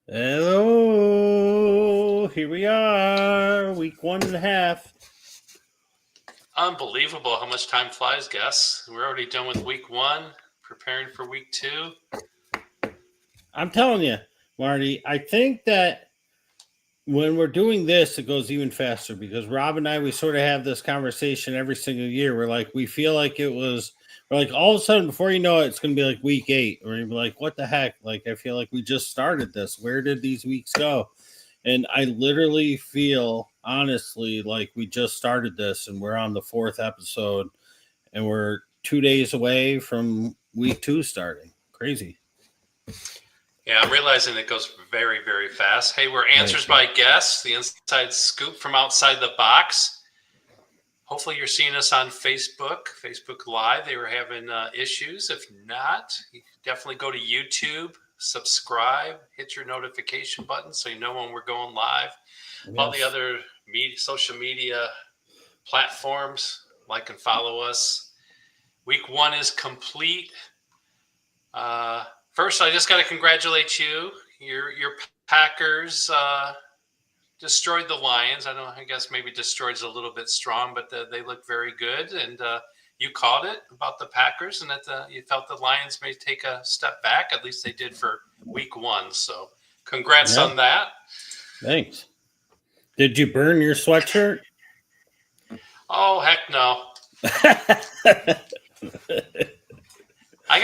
Hello, here we are, week 1.5. Unbelievable how much time flies, Gus. We're already done with week one, preparing for week two. I'm telling you, Marty, I think that when we're doing this, it goes even faster because Rob and I, we sort of have this conversation every single year. We feel like we're like all of a sudden, before you know it, it's going to be like week 8. Or you'll be like, what the heck? Like, I feel like we just started this. Where did these weeks go? And I literally feel, honestly, like we just started this and we're on the 4th episode and we're 2 days away from week 2 starting. Crazy. Yeah, I'm realizing it goes very, very fast. Hey, we're Answers by Guests, the inside scoop from outside the box. Hopefully you're seeing us on Facebook Live. They were having issues. If not, you can definitely go to YouTube, subscribe, hit your notification button so you know when we're going live. Yes. All the other social media platforms, like and follow us. Week 1 is complete. First, I just got to congratulate you. Your Packers destroyed the Lions. I guess maybe destroyed is a little bit strong, but they look very good. And you called it about the Packers, and that you felt the Lions may take a step back. At least they did for week 1. So congrats on that. Thanks. Did you burn your sweatshirt? Oh, heck no. I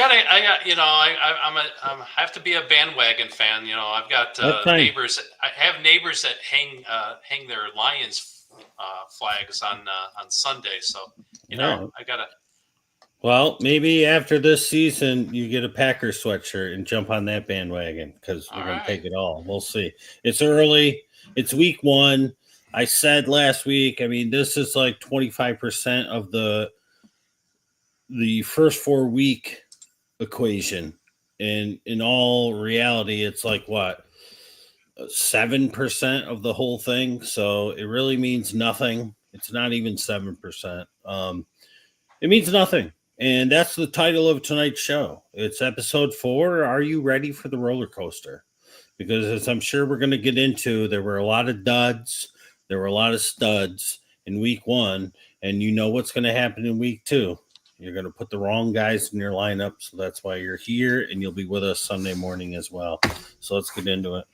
have to be a bandwagon fan. You know, I've got neighbors. I have neighbors that hang their Lions flags on Sunday. So, I gotta. Well, maybe after this season, you get a Packers sweatshirt and jump on that bandwagon because we're going to take it all. We'll see. It's early. It's week 1. I said last week, I mean, this is like 25% of the first 4 week equation. And in all reality, it's like what? 7% of the whole thing. So it really means nothing. It's not even 7%. It means nothing. And that's the title of tonight's show. It's episode 4. Are you ready for the roller coaster? Because as I'm sure we're going to get into, there were a lot of duds. There were a lot of studs in week 1. And you know what's going to happen in week 2. You're going to put the wrong guys in your lineup. So that's why you're here. And you'll be with us Sunday morning as well. So let's get into it.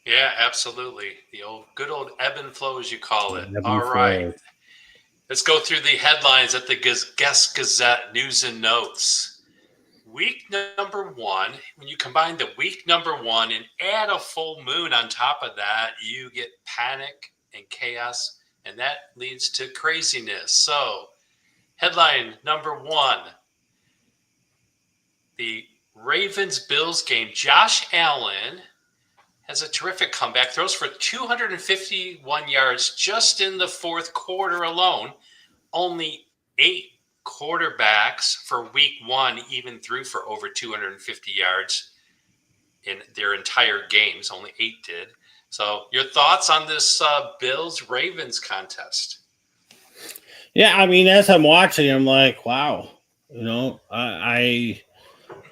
Yeah, absolutely. The good old ebb and flow, as you call it. All right. Let's go through the headlines at the Guest Gazette News and Notes. Week number 1, when you combine the week number 1 and add a full moon on top of that, you get panic and chaos, and that leads to craziness. So, headline number 1, the Ravens-Bills game. Josh Allen has a terrific comeback, throws for 251 yards just in the 4th quarter alone. Only 8 quarterbacks for week 1 even threw for over 250 yards in their entire games. Only 8 did. So your thoughts on this Bills-Ravens contest? Yeah, I mean, as I'm watching, I'm like, wow. I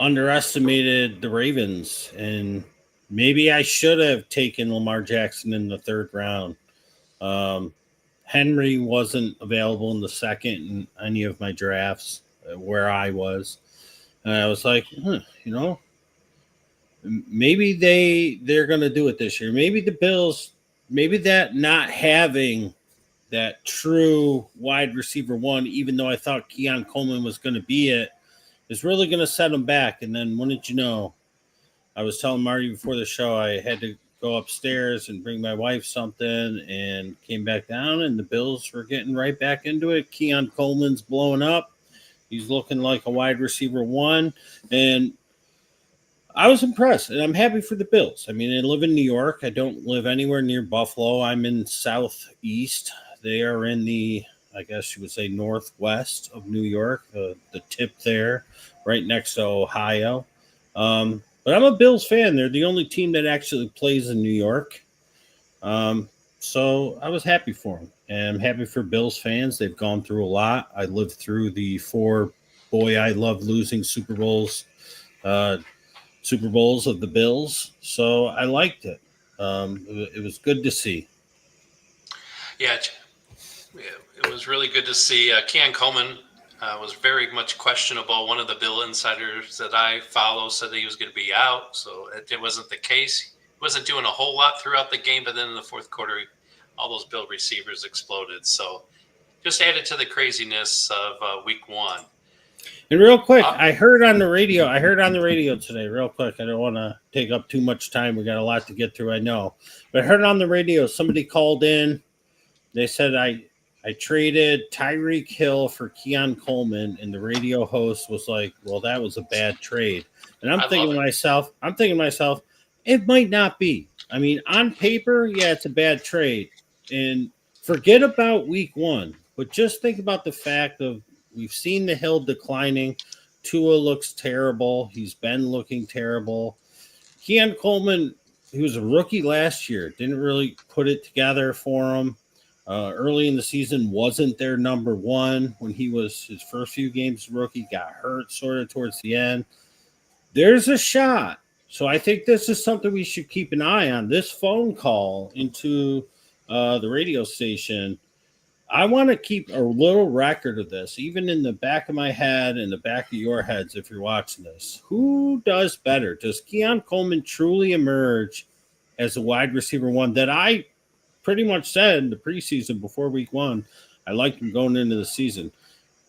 underestimated the Ravens, and maybe I should have taken Lamar Jackson in the 3rd round. Henry wasn't available in the 2nd in any of my drafts where I was. And I was like, maybe they're going to do it this year. Maybe the Bills, maybe that not having that true wide receiver 1, even though I thought Keon Coleman was going to be it, is really going to set them back. And then wouldn't you know, I was telling Marty before the show I had to go upstairs and bring my wife something and came back down, and the Bills were getting right back into it. Keon Coleman's blowing up. He's looking like a wide receiver 1. And I was impressed, and I'm happy for the Bills. I mean, I live in New York. I don't live anywhere near Buffalo. I'm in southeast. They are in the, I guess you would say, northwest of New York, the tip there, right next to Ohio. But I'm a Bills fan. They're the only team that actually plays in New York. So I was happy for them. And I'm happy for Bills fans. They've gone through a lot. I lived through the 4 boy I love losing Super Bowls of the Bills. So I liked it. It was good to see. Yeah, it was really good to see. Keon Coleman was very much questionable. One of the Bill insiders that I follow said that he was going to be out, so it wasn't the case. He wasn't doing a whole lot throughout the game, but then in the fourth quarter, all those Bill receivers exploded. So just added to the craziness of week one. And real quick, I heard on the radio today, real quick. I don't want to take up too much time. We got a lot to get through, I know. But I heard on the radio, somebody called in. They said I traded Tyreek Hill for Keon Coleman, and the radio host was like, well, that was a bad trade. And I'm thinking to myself, it might not be. I mean, on paper, yeah, it's a bad trade. And forget about week one, but just think about the fact of we've seen the Hill declining. Tua looks terrible. He's been looking terrible. Keon Coleman, he was a rookie last year, didn't really put it together for him. Early in the season, wasn't their number one when he was his first few games rookie, got hurt sort of towards the end. There's a shot. So I think this is something we should keep an eye on. This phone call into the radio station, I want to keep a little record of this, even in the back of my head and the back of your heads if you're watching this. Who does better? Does Keon Coleman truly emerge as a wide receiver one that I pretty much said in the preseason before week one, I liked him going into the season.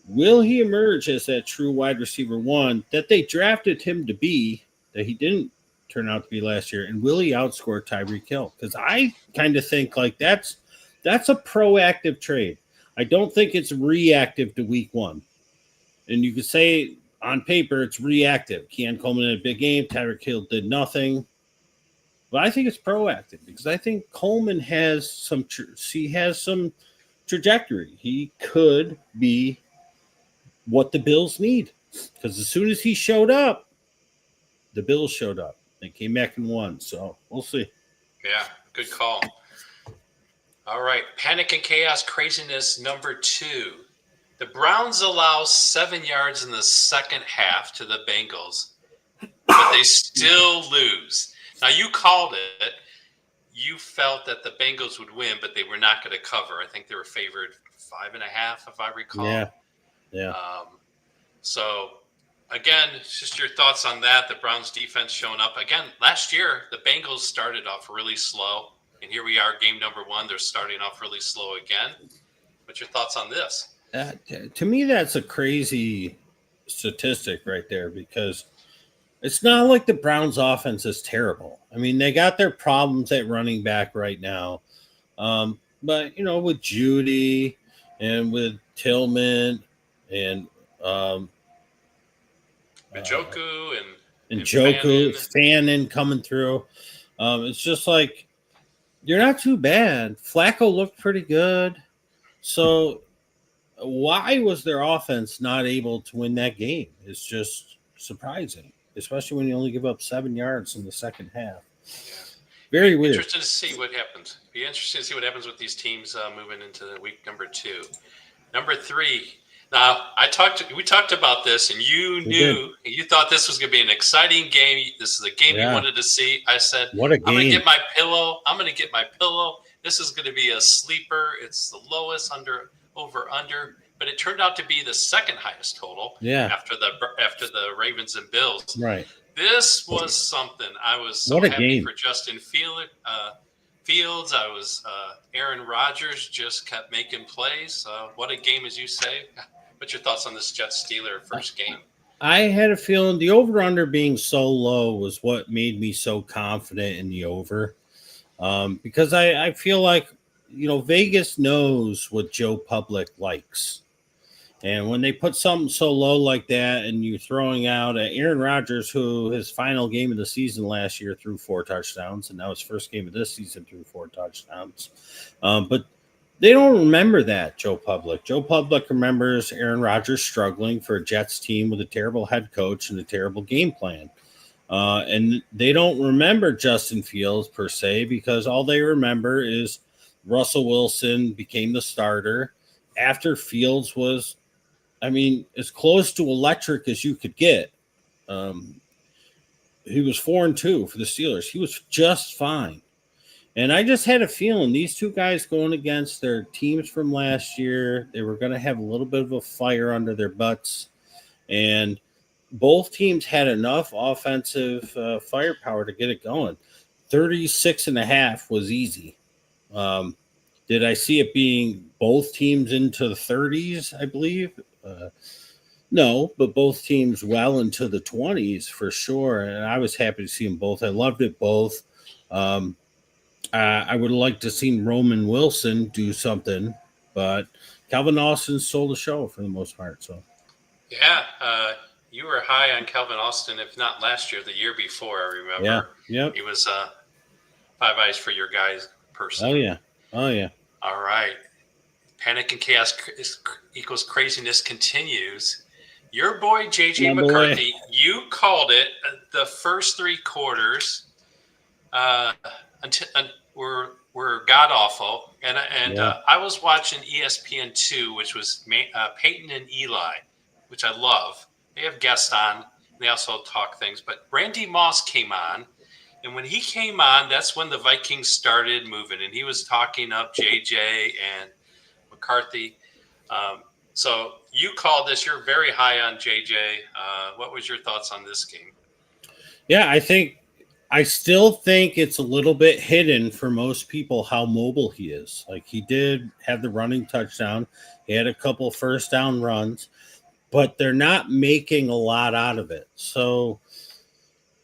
Will he emerge as that true wide receiver one that they drafted him to be, that he didn't turn out to be last year? And will he outscore Tyreek Hill? Because I kind of think like that's a proactive trade. I don't think it's reactive to week one. And you could say on paper it's reactive. Keon Coleman had a big game. Tyreek Hill did nothing. But I think it's proactive because I think Coleman has some trajectory. He could be what the Bills need because as soon as he showed up, the Bills showed up. They came back and won. So we'll see. Yeah, good call. All right, panic and chaos craziness number 2. The Browns allow 7 yards in the second half to the Bengals, but they still lose. Now, you called it. You felt that the Bengals would win, but they were not going to cover. I think they were favored 5.5, if I recall. Yeah. So, again, just your thoughts on that. The Browns defense showing up. Again, last year, the Bengals started off really slow. And here we are, game number 1. They're starting off really slow again. What's your thoughts on this? To me, that's a crazy statistic right there because it's not like the Browns offense is terrible. I mean, they got their problems at running back right now. But, with Judy and with Tillman and Njoku and Joku, Fannin coming through. It's just like, you're not too bad. Flacco looked pretty good. So why was their offense not able to win that game? It's just surprising, especially when you only give up 7 yards in the second half. Yeah. Very weird. Interested to see what happens. Be interesting to see what happens with these teams moving into week number 2. Number 3. Now, we talked about this, and you thought this was going to be an exciting game. This is a game you wanted to see. I said, what a game. I'm going to get my pillow. This is going to be a sleeper. It's the lowest over under, but it turned out to be the second highest total. Yeah. After the Ravens and Bills. Right. This was something. I was so happy for Justin Fields. I was Aaron Rodgers just kept making plays. What a game, as you say. What's your thoughts on this Jets-Steelers first game? I had a feeling the over-under being so low was what made me so confident in the over. Because I feel like, Vegas knows what Joe Public likes. And when they put something so low like that and you're throwing out Aaron Rodgers, who his final game of the season last year threw 4 touchdowns, and now his first game of this season threw 4 touchdowns. But they don't remember that, Joe Public. Joe Public remembers Aaron Rodgers struggling for a Jets team with a terrible head coach and a terrible game plan. And they don't remember Justin Fields per se because all they remember is Russell Wilson became the starter after Fields was, as close to electric as you could get. He was 4-2 for the Steelers. He was just fine. And I just had a feeling these two guys going against their teams from last year, they were going to have a little bit of a fire under their butts. And both teams had enough offensive firepower to get it going. 36.5 was easy. Um, did I see it being both teams into the 30s, I believe? No, but both teams well into the 20s for sure. And I was happy to see them both. I loved it both. Um, I would have liked to seen Roman Wilson do something, but Calvin Austin stole the show for the most part. So Yeah, you were high on Calvin Austin, if not last year, the year before. I yeah, remember yep. he was five eyes for your guys person. Oh yeah, oh yeah. All right, panic and chaos equals craziness continues. Your boy JJ My McCarthy, boy. you called it the first three quarters. Until were god awful, and Yeah, I was watching ESPN2, which was Peyton and Eli, which I love. They have guests on. They also talk things, but Randy Moss came on, and when he came on, that's when the Vikings started moving, and he was talking up JJ and McCarthy. So you called this. You're very high on JJ. What was your thoughts on this game? yeah. I still think it's a little bit hidden for most people how mobile he is. Like he did have the running touchdown. He had a couple first down runs, but they're not making a lot out of it. So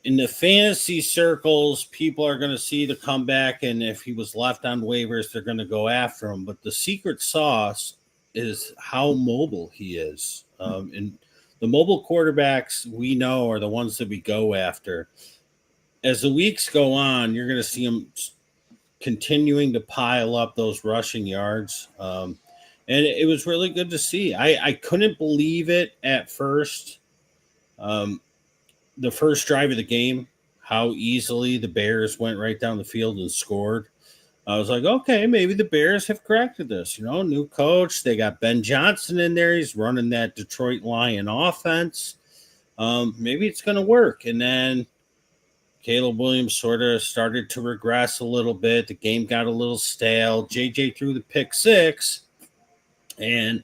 in the fantasy circles, people are going to see the comeback, and if he was left on waivers, they're going to go after him. But the secret sauce is how mobile he is. And the mobile quarterbacks we know are the ones that we go after. As the weeks go on, you're going to see him continuing to pile up those rushing yards. And it was really good to see. I couldn't believe it at first. The first drive of the game, how easily the Bears went right down the field and scored. I was like, okay, maybe the Bears have corrected this. You know, new coach. They got Ben Johnson in there. He's running that Detroit Lion offense. Maybe it's going to work. And then Caleb Williams sort of started to regress a little bit. The game got a little stale. JJ threw the pick six. And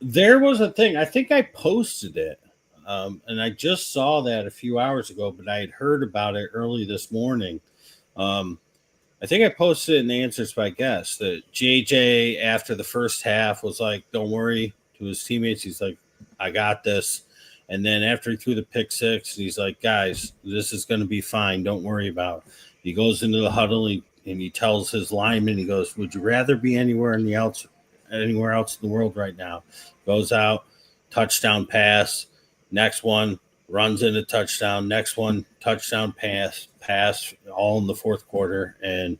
there was a thing. I think I posted it. And I just saw that a few hours ago, but I had heard about it early this morning. I think I posted it in the answers by guess that JJ after the first half was like, "Don't worry," to his teammates. He's like, "I got this." And then after he threw the pick six, he's like, "Guys, this is going to be fine. Don't worry about it." He goes into the huddle and he tells his lineman, he goes, "Would you rather be anywhere else in the world right now?" Goes out, touchdown pass. Next one, runs in a touchdown. Next one, touchdown pass, all in the fourth quarter. And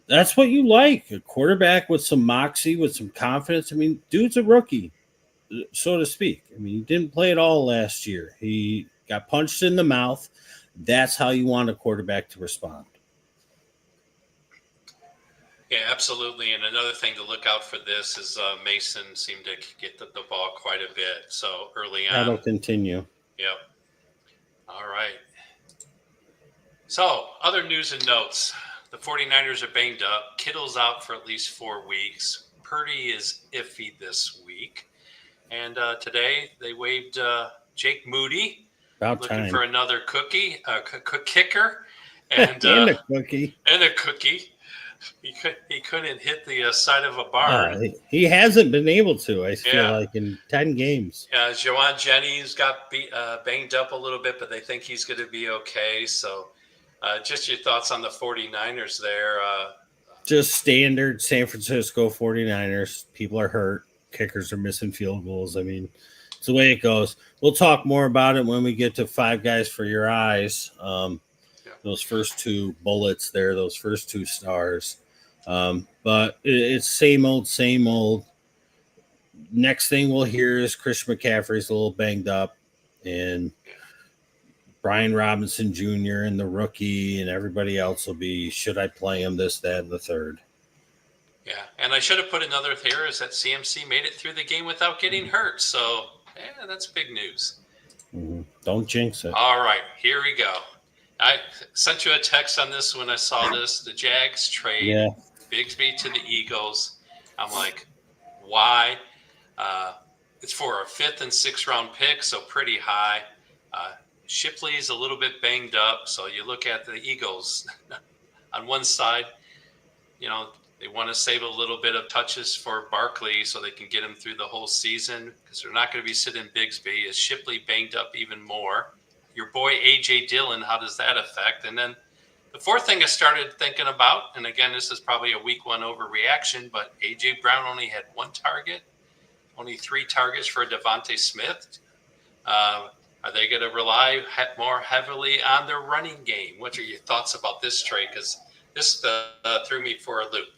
that's what you like. A quarterback with some moxie, with some confidence. I mean, dude's a rookie, so to speak. I mean, he didn't play at all last year. He got punched in the mouth. That's how you want a quarterback to respond. Yeah, absolutely. And another thing to look out for this is Mason seemed to get the ball quite a bit. So early That'll on. continue. Yep. All right. So other news and notes. The 49ers are banged up. Kittle's out for at least 4 weeks. Purdy is iffy this week. And today they waived Jake Moody, About looking time. for another kicker. And, And a cookie. And a cookie. He couldn't hit the side of a barn. He hasn't been able to, I feel like, in 10 games. Jawan Jennings got banged up a little bit, but they think he's going to be okay. So just your thoughts on the 49ers there. Just standard San Francisco 49ers. People are hurt. Kickers are missing field goals. I mean, it's the way it goes. We'll talk more about it when we get to Five Guys for Your Eyes. Those first two bullets there, those first two stars. But it's same old, same old. Next thing we'll hear is Chris McCaffrey's a little banged up, and Brian Robinson Jr. and the rookie and everybody else will be, should I play him, this, that, and the third. Yeah, and I should have put another here is that CMC made it through the game without getting hurt. So, that's big news. Mm-hmm. Don't jinx it. All right, here we go. I sent you a text on this when I saw this. The Jags trade Yeah. Bigsby to the Eagles. I'm like, why? Uh, it's for a 5th and 6th round pick, so pretty high. Uh, Shipley's a little bit banged up, so you look at the Eagles on one side. They want to save a little bit of touches for Barkley so they can get him through the whole season because they're not going to be sitting Bigsby. Is Shipley banged up even more? Your boy A.J. Dillon, how does that affect? And then the fourth thing I started thinking about, and again, this is probably a week one overreaction, but A.J. Brown only had 1 target, only 3 targets for Devontae Smith. Are they going to rely more heavily on their running game? What are your thoughts about this trade? Because this threw me for a loop.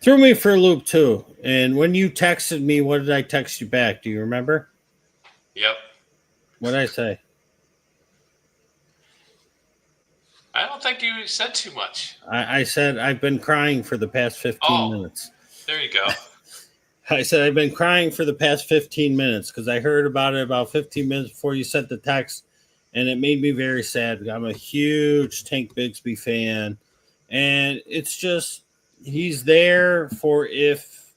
Threw me for a loop too. And when you texted me, what did I text you back? Do you remember? Yep. What did I say? I don't think you said too much. I said I've been crying for the past 15 minutes. There you go. I said I've been crying for the past 15 minutes because I heard about it about 15 minutes before you sent the text, and it made me very sad. I'm a huge Tank Bigsby fan, and it's just he's there for if,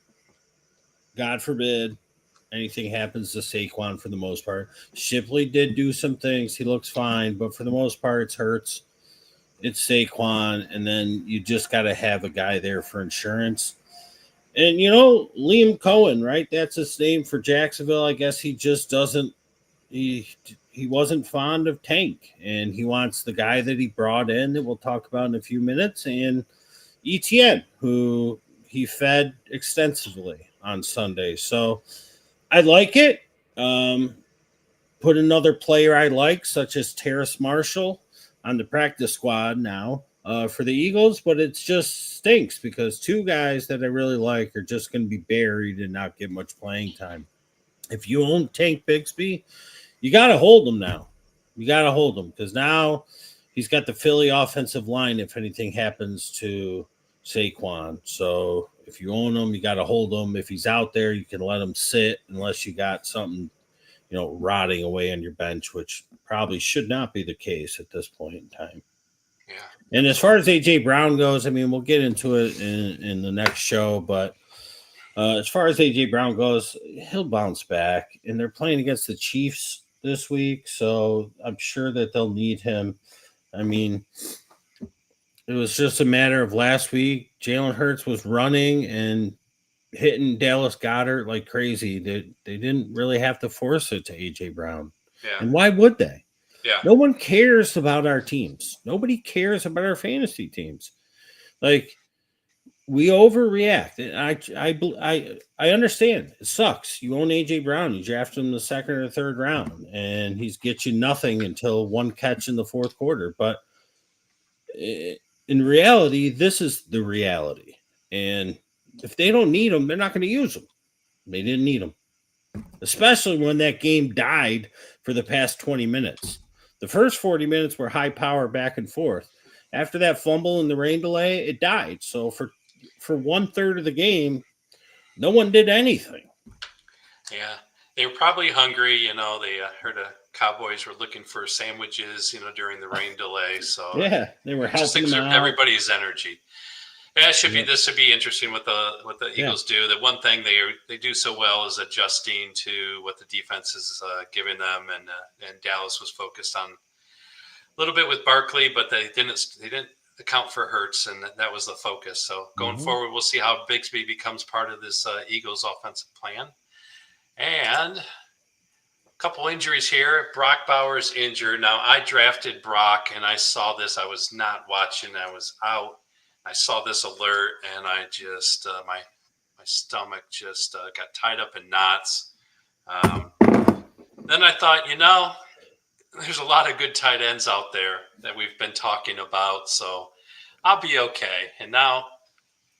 God forbid, anything happens to Saquon for the most part. Shipley did do some things. He looks fine, but for the most part, it hurts. It's Saquon, and then you just got to have a guy there for insurance. And, Liam Cohen, right? That's his name for Jacksonville. I guess he just doesn't – he wasn't fond of Tank, and he wants the guy that he brought in that we'll talk about in a few minutes, and Etienne, who he fed extensively on Sunday. So I like it. Put another player I like, such as Terrace Marshall, on the practice squad now for the Eagles, but it just stinks because 2 guys that I really like are just going to be buried and not get much playing time. If you own Tank Bigsby, you got to hold him now. You got to hold him because now he's got the Philly offensive line if anything happens to Saquon. So if you own him, you got to hold him. If he's out there, you can let him sit unless you got something rotting away on your bench, which probably should not be the case at this point in time. Yeah. And as far as A.J. Brown goes, I mean, we'll get into it in the next show, but as far as A.J. Brown goes, he'll bounce back. And they're playing against the Chiefs this week, so I'm sure that they'll need him. I mean, it was just a matter of last week. Jalen Hurts was running and hitting Dallas Goedert like crazy. They didn't really have to force it to A.J. Brown. Yeah. And why would they? Yeah. No one cares about our teams. Nobody cares about our fantasy teams. Like, we overreact. I understand. It sucks. You own A.J. Brown. You draft him in the 2nd or 3rd round, and he's get you nothing until 1 catch in the 4th quarter. But in reality, this is the reality. And if they don't need him, they're not going to use him. They didn't need him, especially when that game died for the past 20 minutes. The first 40 minutes were high power back and forth. After that fumble and the rain delay, it died. So for 1/3 of the game, no one did anything. Yeah. They were probably hungry. They heard the Cowboys were looking for sandwiches, during the rain delay. So yeah, they were helping just exert everybody's energy. Yeah, this should be interesting what the Eagles do. The one thing they do so well is adjusting to what the defense is giving them, and Dallas was focused on a little bit with Barkley, but they didn't account for Hurts, and that was the focus. So going forward, we'll see how Bigsby becomes part of this Eagles offensive plan. And a couple injuries here. Brock Bowers injured. Now, I drafted Brock, and I saw this. I was not watching. I was out. I saw this alert, and I just my stomach just got tied up in knots. Then I thought, there's a lot of good tight ends out there that we've been talking about, so I'll be okay. And now,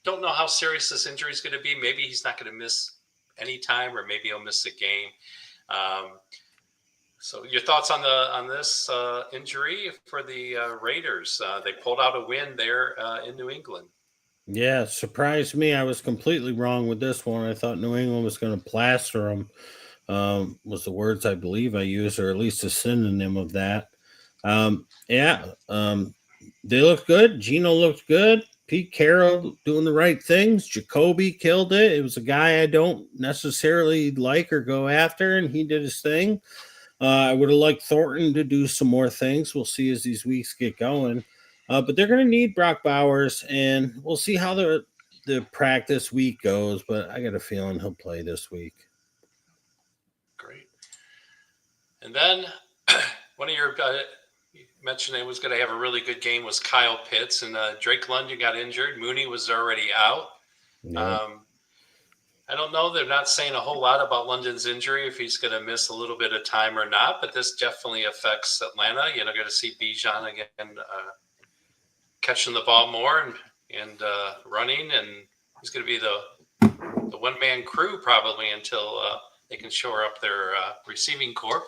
don't know how serious this injury is going to be. Maybe he's not going to miss any time, or maybe he'll miss the game. So your thoughts on this injury for the Raiders? They pulled out a win there in New England. Yeah, surprised me. I was completely wrong with this one. I thought New England was going to plaster them, was the words I believe I used, or at least a synonym of that. Yeah, they look good. Gino looked good. Pete Carroll doing the right things. Jacoby killed it. It was a guy I don't necessarily like or go after, and he did his thing. I would have liked Thornton to do some more things. We'll see as these weeks get going. But they're going to need Brock Bowers, and we'll see how the practice week goes. But I got a feeling he'll play this week. Great. And then one of your you mentioned it was going to have a really good game was Kyle Pitts, and Drake London got injured. Mooney was already out. Yeah. I don't know. They're not saying a whole lot about London's injury, if he's going to miss a little bit of time or not, but this definitely affects Atlanta. Going to see Bijan again catching the ball more and running, and he's going to be the one-man crew probably until they can shore up their receiving corps.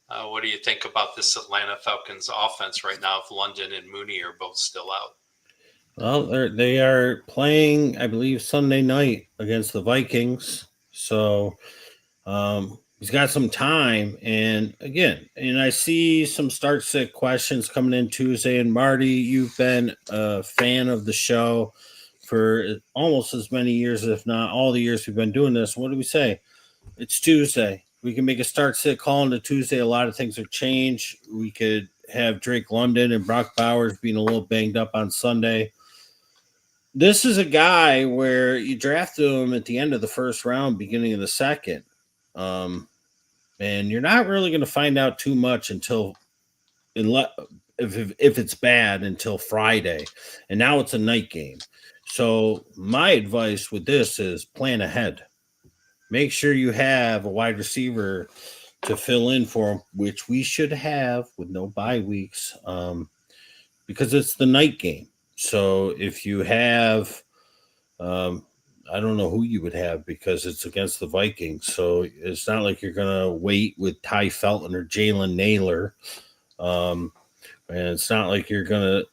What do you think about this Atlanta Falcons offense right now if London and Mooney are both still out? Well, they are playing, I believe, Sunday night against the Vikings. So he's got some time. And again, and I see some start sit questions coming in Tuesday. And Marty, you've been a fan of the show for almost as many years, if not all the years we've been doing this. What do we say? It's Tuesday. We can make a start sit call into Tuesday. A lot of things are changed. We could have Drake London and Brock Bowers being a little banged up on Sunday. This is a guy where you drafted him at the end of the first round, beginning of the second. And you're not really going to find out too much until if it's bad until Friday. And now it's a night game. So my advice with this is plan ahead. Make sure you have a wide receiver to fill in for him, which we should have with no bye weeks, because it's the night game. So if you have, I don't know who you would have because it's against the Vikings. So it's not like you're going to wait with Ty Felton or Jalen Naylor. And it's not like you're going to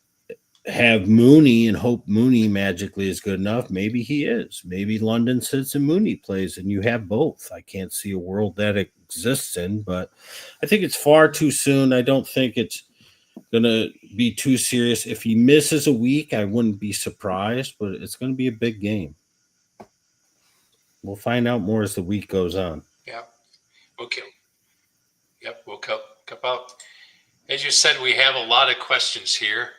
have Mooney and hope Mooney magically is good enough. Maybe he is. Maybe London sits and Mooney plays and you have both. I can't see a world that exists in, but I think it's far too soon. I don't think it's going to be too serious. If he misses a week, I wouldn't be surprised, but it's going to be a big game. We'll find out more as the week goes on. Yeah. Okay. Yep. We'll cup out. As you said, we have a lot of questions here.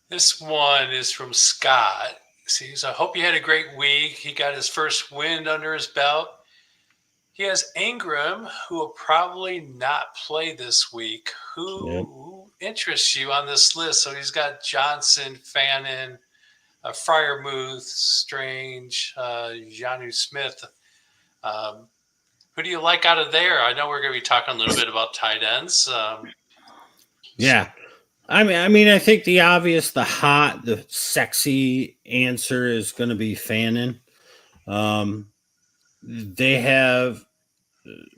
This one is from Scott. He says, I hope you had a great week. He got his first win under his belt. He has Ingram, who will probably not play this week. Who interests you on this list? So he's got Johnson, Fannin, Fryermuth, Strange, Jonnu Smith. Who do you like out of there? I know we're going to be talking a little bit about tight ends. Yeah. I mean, I think the obvious, the hot, the sexy answer is going to be Fannin. They have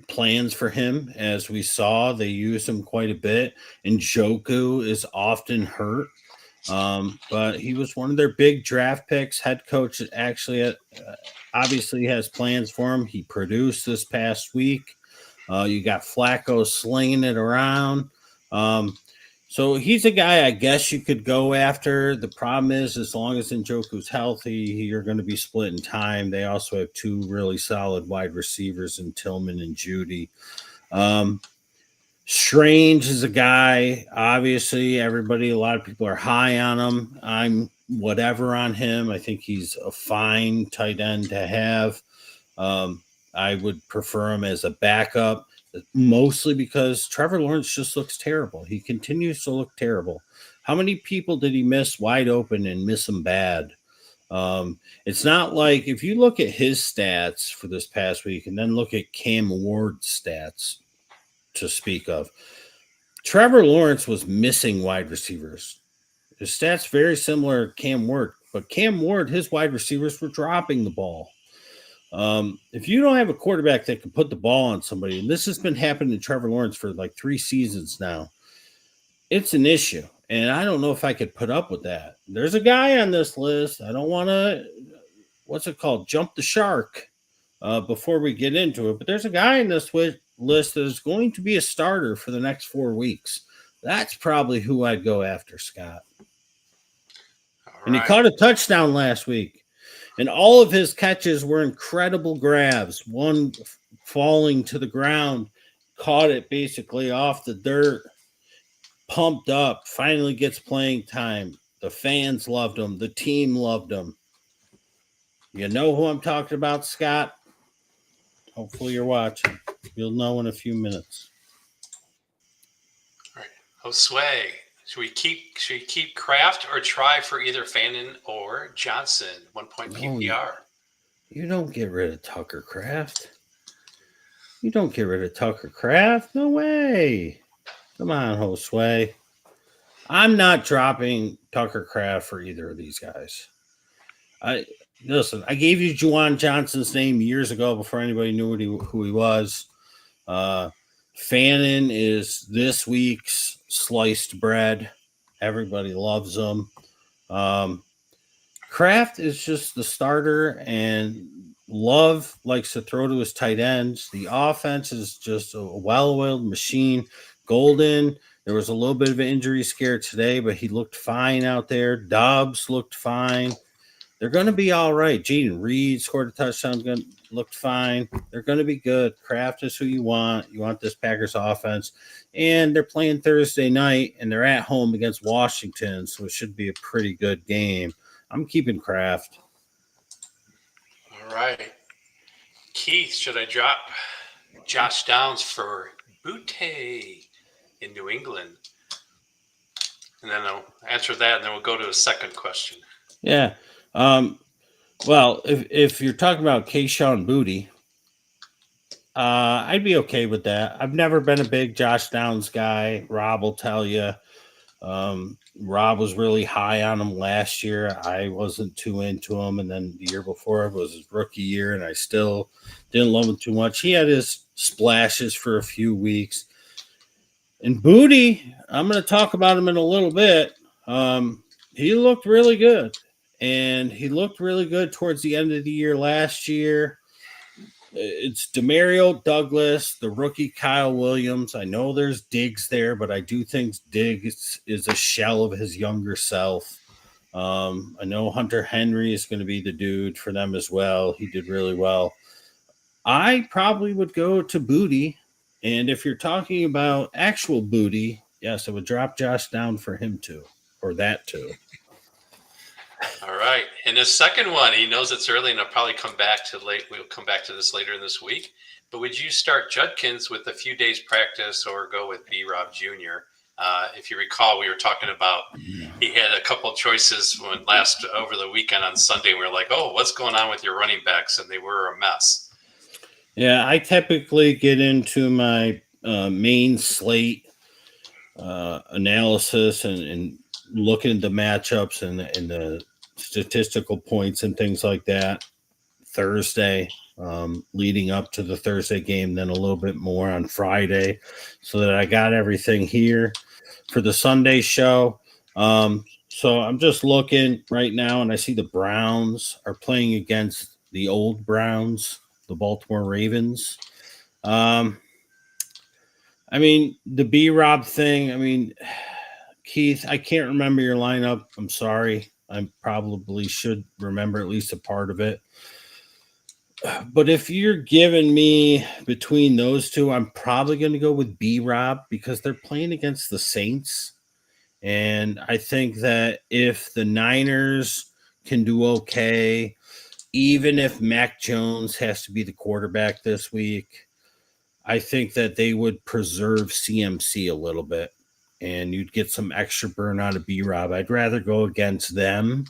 plans for him, as we saw. They use him quite a bit. And Njoku is often hurt. But he was one of their big draft picks. Head coach actually obviously has plans for him. He produced this past week. You got Flacco slinging it around. So he's a guy I guess you could go after. The problem is, as long as Njoku's healthy, you're going to be splitting time. They also have two really solid wide receivers in Tillman and Judy. Strange is a guy, obviously, a lot of people are high on him. I'm whatever on him. I think he's a fine tight end to have. I would prefer him as a backup, mostly because Trevor Lawrence just looks terrible. He continues to look terrible. How many people did he miss wide open and miss them bad? It's not like if you look at his stats for this past week and then look at Cam Ward's stats to speak of, Trevor Lawrence was missing wide receivers. His stats very similar to Cam Ward, but Cam Ward, his wide receivers were dropping the ball. If you don't have a quarterback that can put the ball on somebody, and this has been happening to Trevor Lawrence for like 3 seasons now, it's an issue. And I don't know if I could put up with that. There's a guy on this list. I don't want to, jump the shark before we get into it. But there's a guy in this list that is going to be a starter for the next 4 weeks. That's probably who I'd go after, Scott. All And he right. caught a touchdown last week. And all of his catches were incredible grabs. One falling to the ground, caught it basically off the dirt, pumped up, finally gets playing time. The fans loved him. The team loved him. You know who I'm talking about, Scott? Hopefully you're watching. You'll know in a few minutes. All right. Josue, should we keep Kraft or try for either Fannin or Johnson? 1 point No, PPR. you don't get rid of Tucker Kraft. You don't get rid of Tucker Kraft. No way. Come on, Josue. I'm not dropping Tucker Kraft for either of these guys. I gave you Juwan Johnson's name years ago before anybody knew who he was. Fannin is this week's sliced bread. Everybody loves him. Kraft is just the starter, and Love likes to throw to his tight ends. The offense is just a well-oiled machine. Golden, there was a little bit of an injury scare today, but he looked fine out there. Dobbs looked fine. They're going to be all right. Jaden Reed scored a touchdown, looked fine. They're going to be good. Kraft is who you want. You want this Packers offense. And they're playing Thursday night, and they're at home against Washington, so it should be a pretty good game. I'm keeping Kraft. All right. Keith, should I drop Josh Downs for Butte in New England? And then I'll answer that, and then we'll go to a second question. Yeah. Well, if you're talking about Keyshawn Booty, I'd be okay with that. I've never been a big Josh Downs guy. Rob will tell you. Rob was really high on him last year. I wasn't too into him. And then the year before was his rookie year, and I still didn't love him too much. He had his splashes for a few weeks. And Booty, I'm going to talk about him in a little bit. He looked really good. And he looked really good towards the end of the year last year. It's Demario Douglas, the rookie Kyle Williams. I know there's Diggs there, but I do think Diggs is a shell of his younger self. I know Hunter Henry is going to be the dude for them as well. He did really well. I probably would go to Booty. And if you're talking about actual Booty, yes, I would drop Josh down for him too, or that too. All right. And the second one, he knows it's early, and I'll probably come back to late. We'll come back to this later in this week. But would you start Judkins with a few days practice or go with B-Rob Jr.? If you recall, we were talking about he had a couple of choices over the weekend on Sunday. We were like, oh, what's going on with your running backs? And they were a mess. Yeah, I typically get into my main slate analysis and looking at the matchups and the statistical points and things like that Thursday, leading up to the Thursday game, then a little bit more on Friday, so that I got everything here for the Sunday show. So I'm just looking right now, and I see the Browns are playing against the old Browns, the Baltimore Ravens. I mean, the B-Rob thing, Keith, I can't remember your lineup. I'm sorry. I probably should remember at least a part of it. But if you're giving me between those two, I'm probably going to go with B-Rob because they're playing against the Saints. And I think that if the Niners can do okay, even if Mac Jones has to be the quarterback this week, I think that they would preserve CMC a little bit. And you'd get some extra burn out of B-Rob. I'd rather go against them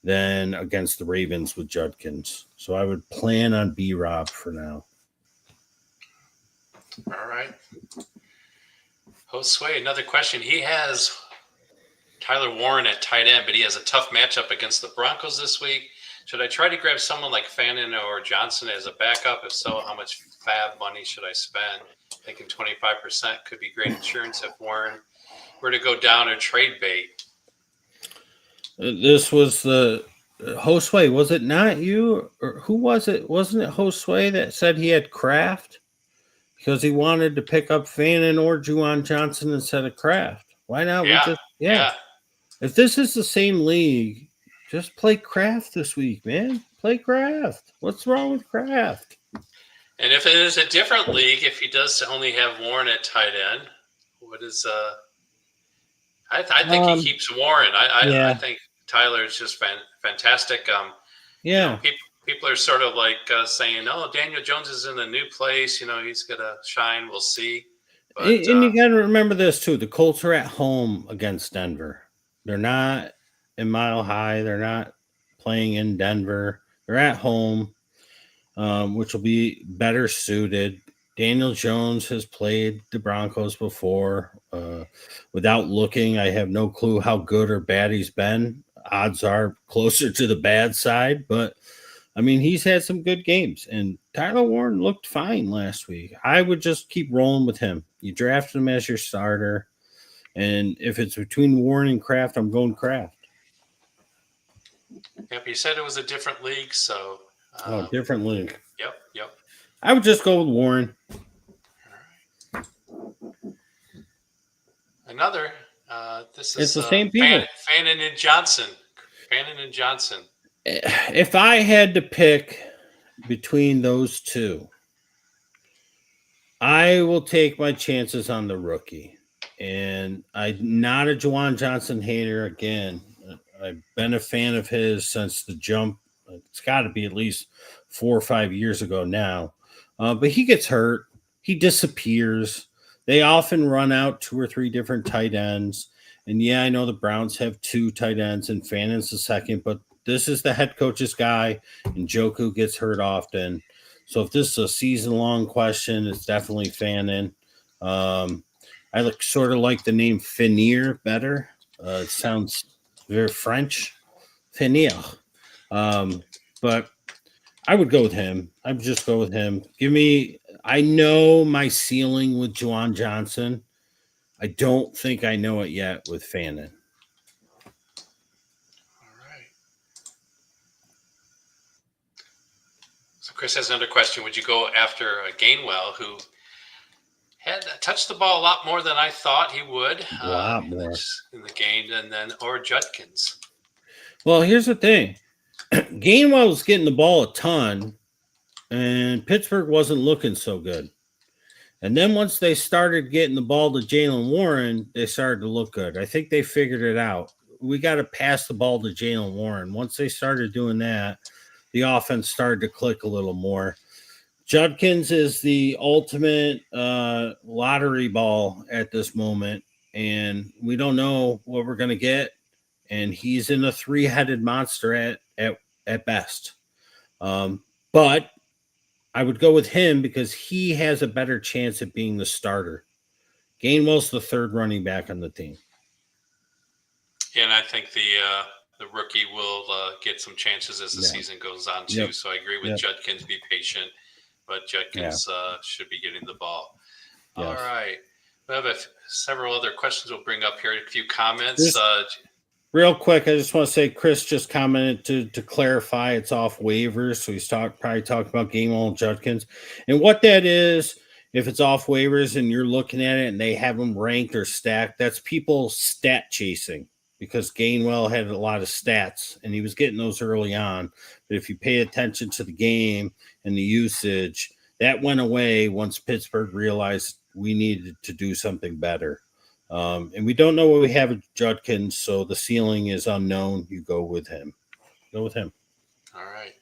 than against the Ravens with Judkins. So I would plan on B-Rob for now. All right. Josue, another question. He has Tyler Warren at tight end, but he has a tough matchup against the Broncos this week. Should I try to grab someone like Fannin or Johnson as a backup? If so, how much fab money should I spend? Thinking 25% could be great insurance if Warren were to go down or trade bait. This was the Josue. Was it not you? Or who was it? Wasn't it Josue that said he had Kraft? because he wanted to pick up Fannin or Juwan Johnson instead of Kraft. Why not? We Yeah, just yeah. If this is the same league, just play Kraft this week, man. Play Kraft. What's wrong with Kraft? And if it is a different league, if he does only have Warren at tight end, what is I think he keeps Warren. I Yeah, think Tyler is just fantastic. yeah. People are sort of like saying, "Oh, Daniel Jones is in a new place. He's gonna shine. We'll see." But And you got to remember this too: the Colts are at home against Denver. They're not in Mile High. They're not playing in Denver. They're at home, which will be better suited. Daniel Jones has played the Broncos before. Without looking, I have no clue how good or bad he's been. Odds are closer to the bad side, but I mean, he's had some good games, and Tyler Warren looked fine last week. I would just keep rolling with him. You drafted him as your starter, and if it's between Warren and Kraft, I'm going Kraft. yep, you said it was a different league, so Different league. Yep. I would just go with Warren. Another. This is It's the same people. Fannin and Johnson. Fannin and Johnson. If I had to pick between those two, I will take my chances on the rookie. And I'm not a Juwan Johnson hater again. I've been a fan of his since the jump. It's got to be at least 4 or 5 years ago now. But he gets hurt. He disappears. They often run out 2 or 3 different tight ends. And yeah, I know the Browns have 2 tight ends and Fannon's the second, but this is the head coach's guy, and Joku gets hurt often. So if this is a season-long question, it's definitely Fannin. I sort of like the name Finir better. It sounds very French. Finir. But I would go with him. I would just go with him. I know my ceiling with Juwan Johnson. I don't think I know it yet with Fannin. All right. So Chris has another question. Would you go after Gainwell, who had touched the ball a lot more than I thought he would A lot more in the game, or Judkins? Well, here's the thing. Gainwell was getting the ball a ton, and Pittsburgh wasn't looking so good. And then once they started getting the ball to Jalen Warren, they started to look good. I think they figured it out. We got to pass the ball to Jalen Warren. Once they started doing that, the offense started to click a little more. Judkins is the ultimate lottery ball at this moment, and we don't know what we're going to get. And he's in a 3-headed monster at best. But I would go with him because he has a better chance at being the starter. Gainwell's the 3rd running back on the team. And I think the rookie will get some chances as the season goes on too. Yep. So I agree with Judkins. Be patient, but Judkins should be getting the ball. Yes. All right. We have several other questions we'll bring up here. A few comments. Real quick, I just want to say Chris just commented to clarify it's off waivers. So he's probably talking about Gainwell and Judkins. And what that is, if it's off waivers and you're looking at it and they have them ranked or stacked, that's people stat chasing because Gainwell had a lot of stats and he was getting those early on. But if you pay attention to the game and the usage, that went away once Pittsburgh realized we needed to do something better. And we don't know what we have with Judkins, so the ceiling is unknown. You go with him. Go with him. All right.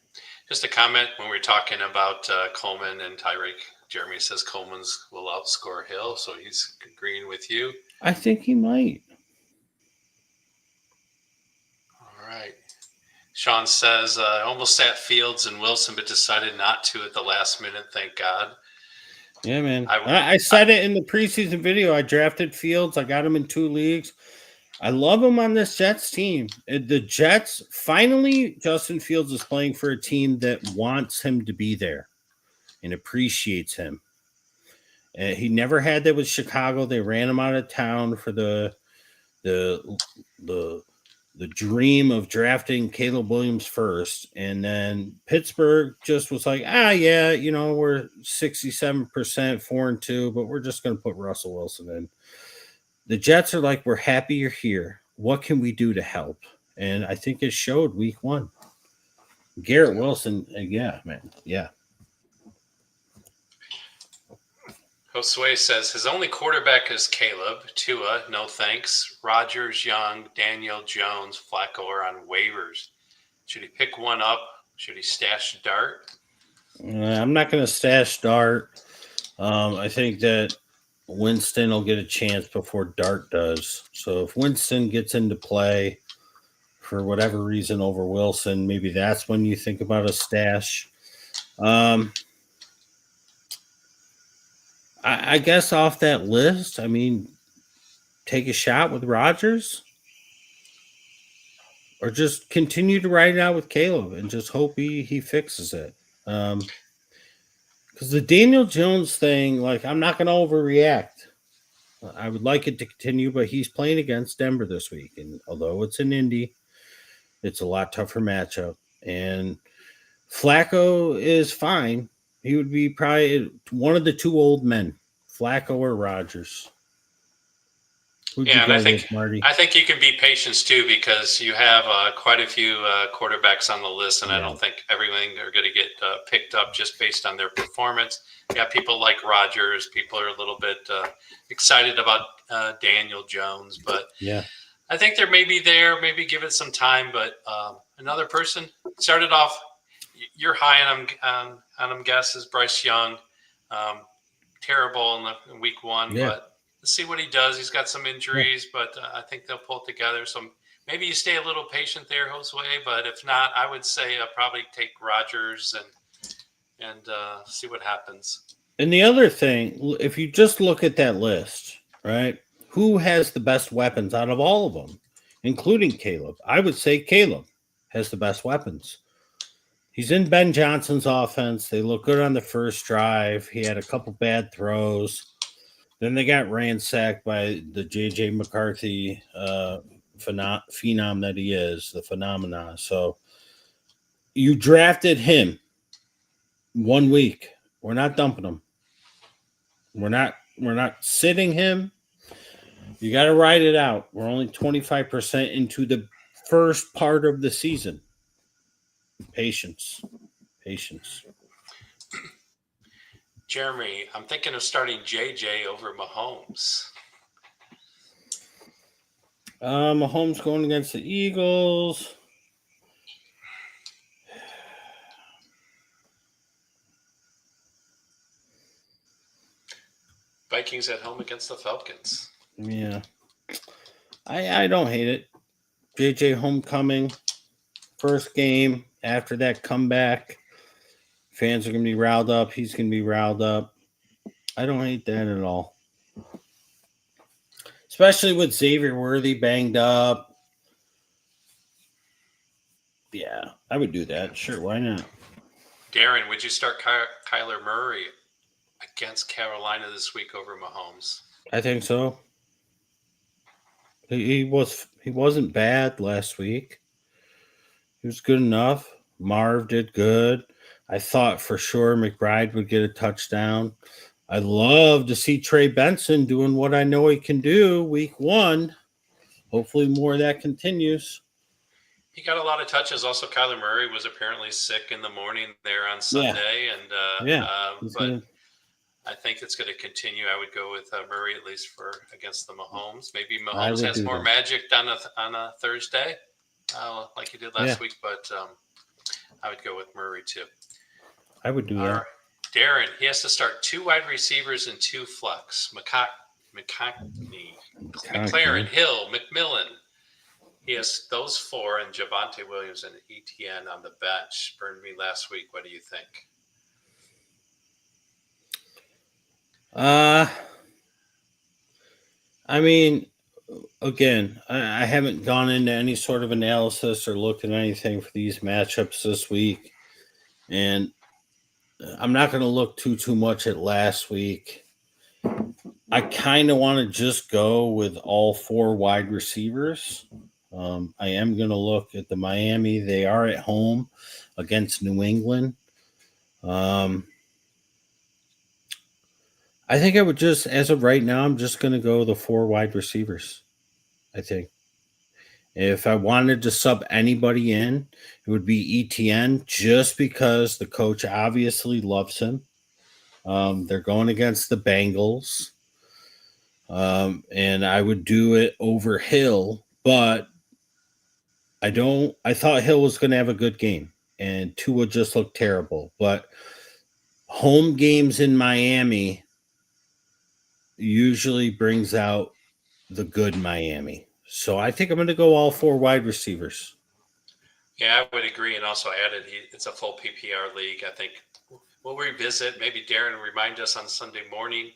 Just a comment when we're talking about Coleman and Tyreek. Jeremy says Coleman's will outscore Hill, so he's agreeing with you. I think he might. All right. Sean says, almost sat Fields and Wilson, but decided not to at the last minute. Thank God. Yeah, man. I said it in the preseason video. I drafted Fields. I got him in 2 leagues. I love him on this Jets team. The Jets, finally, Justin Fields is playing for a team that wants him to be there and appreciates him. He never had that with Chicago. They ran him out of town for the the dream of drafting Caleb Williams first, and then Pittsburgh just was like, yeah, we're 67%, 4-2, but we're just going to put Russell Wilson in. The Jets are like, we're happy you're here. What can we do to help? And I think it showed week 1. Garrett Wilson, yeah, man, yeah. Josue says his only quarterback is Caleb. Tua, no thanks. Rodgers, Young, Daniel Jones, Flacco are on waivers. Should he pick one up? Should he stash Dart? I'm not going to stash Dart. I think that Winston will get a chance before Dart does. So if Winston gets into play for whatever reason over Wilson, maybe that's when you think about a stash. I guess off that list, I mean, take a shot with Rodgers or just continue to ride it out with Caleb and just hope he fixes it. Because the Daniel Jones thing, like, I'm not going to overreact. I would like it to continue, but he's playing against Denver this week. And although it's in Indy, it's a lot tougher matchup. And Flacco is fine. He would be probably one of the 2 old men, Flacco or Rodgers. Yeah, and I think you can be patient too because you have quite a few quarterbacks on the list, and I don't think everything are going to get picked up just based on their performance. You have people like Rodgers. People are a little bit excited about Daniel Jones, but yeah, I think they're maybe there. Maybe give it some time. But another person started off. You're high on him. Guess is Bryce Young. Terrible in week 1, but. Let's see what he does. He's got some injuries, but I think they'll pull it together. So maybe you stay a little patient there, Josue. But if not, I would say probably take Rodgers and see what happens. And the other thing, if you just look at that list, right, who has the best weapons out of all of them, including Caleb? I would say Caleb has the best weapons. He's in Ben Johnson's offense. They look good on the first drive. He had a couple bad throws. Then they got ransacked by the J.J. McCarthy phenom that he is, the phenomenon. So you drafted him 1 week. We're not dumping him. We're not sitting him. You got to ride it out. We're only 25% into the first part of the season. Patience. Jeremy, I'm thinking of starting JJ over Mahomes. Mahomes going against the Eagles. Vikings at home against the Falcons. Yeah. I don't hate it. JJ homecoming. First game after that comeback. Fans are going to be riled up. He's going to be riled up. I don't hate that at all. Especially with Xavier Worthy banged up. Yeah, I would do that. Sure, why not? Darren, would you start Kyler Murray against Carolina this week over Mahomes? I think so. He wasn't bad last week. He was good enough. Marv did good. I thought for sure McBride would get a touchdown. I'd love to see Trey Benson doing what I know he can do week 1. Hopefully more of that continues. He got a lot of touches. Also, Kyler Murray was apparently sick in the morning there on Sunday. But I think it's going to continue. I would go with Murray at least against the Mahomes. Maybe Mahomes has more magic on a Thursday like he did last week, but I would go with Murray too. I would do that. Darren, he has to start 2 wide receivers and 2 flex. McCartney, McLaren, Hill, McMillan. He has those 4 and Javonte Williams and ETN on the bench. Burned me last week. What do you think? I mean, again, I haven't gone into any sort of analysis or looked at anything for these matchups this week. And I'm not going to look too much at last week. I kind of want to just go with all 4 wide receivers. I am going to look at the Miami. They are at home against New England. Um, I think I would just, as of right now, I'm just going to go the four wide receivers. I think if I wanted to sub anybody in, it would be ETN just because the coach obviously loves him. They're going against the Bengals. And I would do it over Hill, but I don't. I thought Hill was going to have a good game, and Tua just looked terrible. But home games in Miami usually brings out the good Miami. So I think I'm going to go all four wide receivers. Yeah, I would agree. And also added, it's a full PPR league. I think we'll revisit. Maybe Darren will remind us on Sunday morning.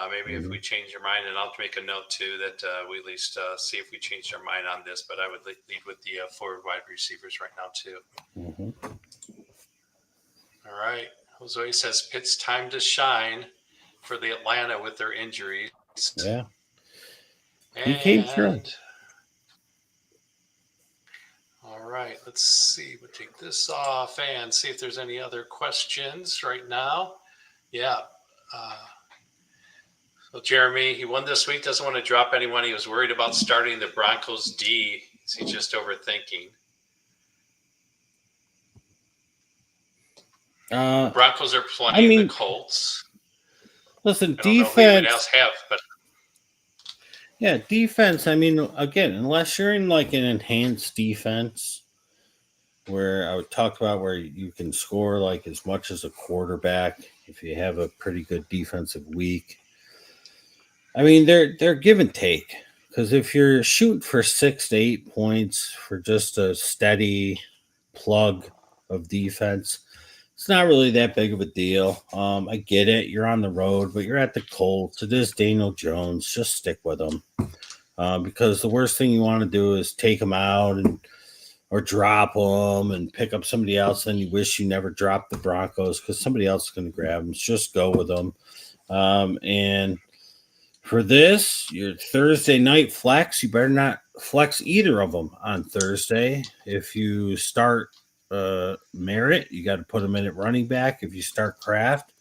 Maybe if we change your mind, and I'll make a note too that we at least see if we changed our mind on this. But I would lead with the forward wide receivers right now too. Mm-hmm. All right. Jose says Pitt's time to shine for the Atlanta with their injuries. Yeah. He came through. And all right, let's see. We'll take this off and see if there's any other questions right now. Yeah. So Jeremy, he won this week, doesn't want to drop anyone. He was worried about starting the Broncos D. Is he just overthinking? Broncos are playing the Colts. Listen, I don't know who anyone else have, but yeah, defense. I mean, again, unless you're in like an enhanced defense, where I would talk about where you can score like as much as a quarterback if you have a pretty good defensive week. I mean, they're give and take, because if you're shooting for 6 to 8 points for just a steady plug of defense, it's not really that big of a deal. I get it. You're on the road, but you're at the Colts. It is Daniel Jones. Just stick with them. Because the worst thing you want to do is take them out or drop them and pick up somebody else. Then you wish you never dropped the Broncos because somebody else is going to grab them. Just go with them. And for this, your Thursday night flex, you better not flex either of them on Thursday. If you start Merritt, you got to put him in at running back. If you start Kraft,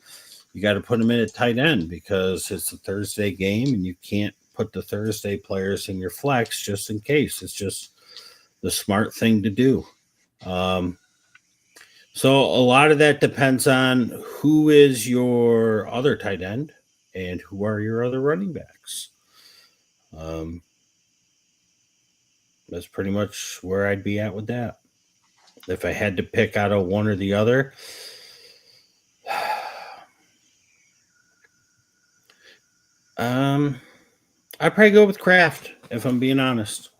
you got to put him in at tight end because it's a Thursday game and you can't put the Thursday players in your flex just in case. It's just the smart thing to do. So a lot of that depends on who is your other tight end and who are your other running backs. That's pretty much where I'd be at with that. If I had to pick out of one or the other, I'd probably go with Kraft, if I'm being honest.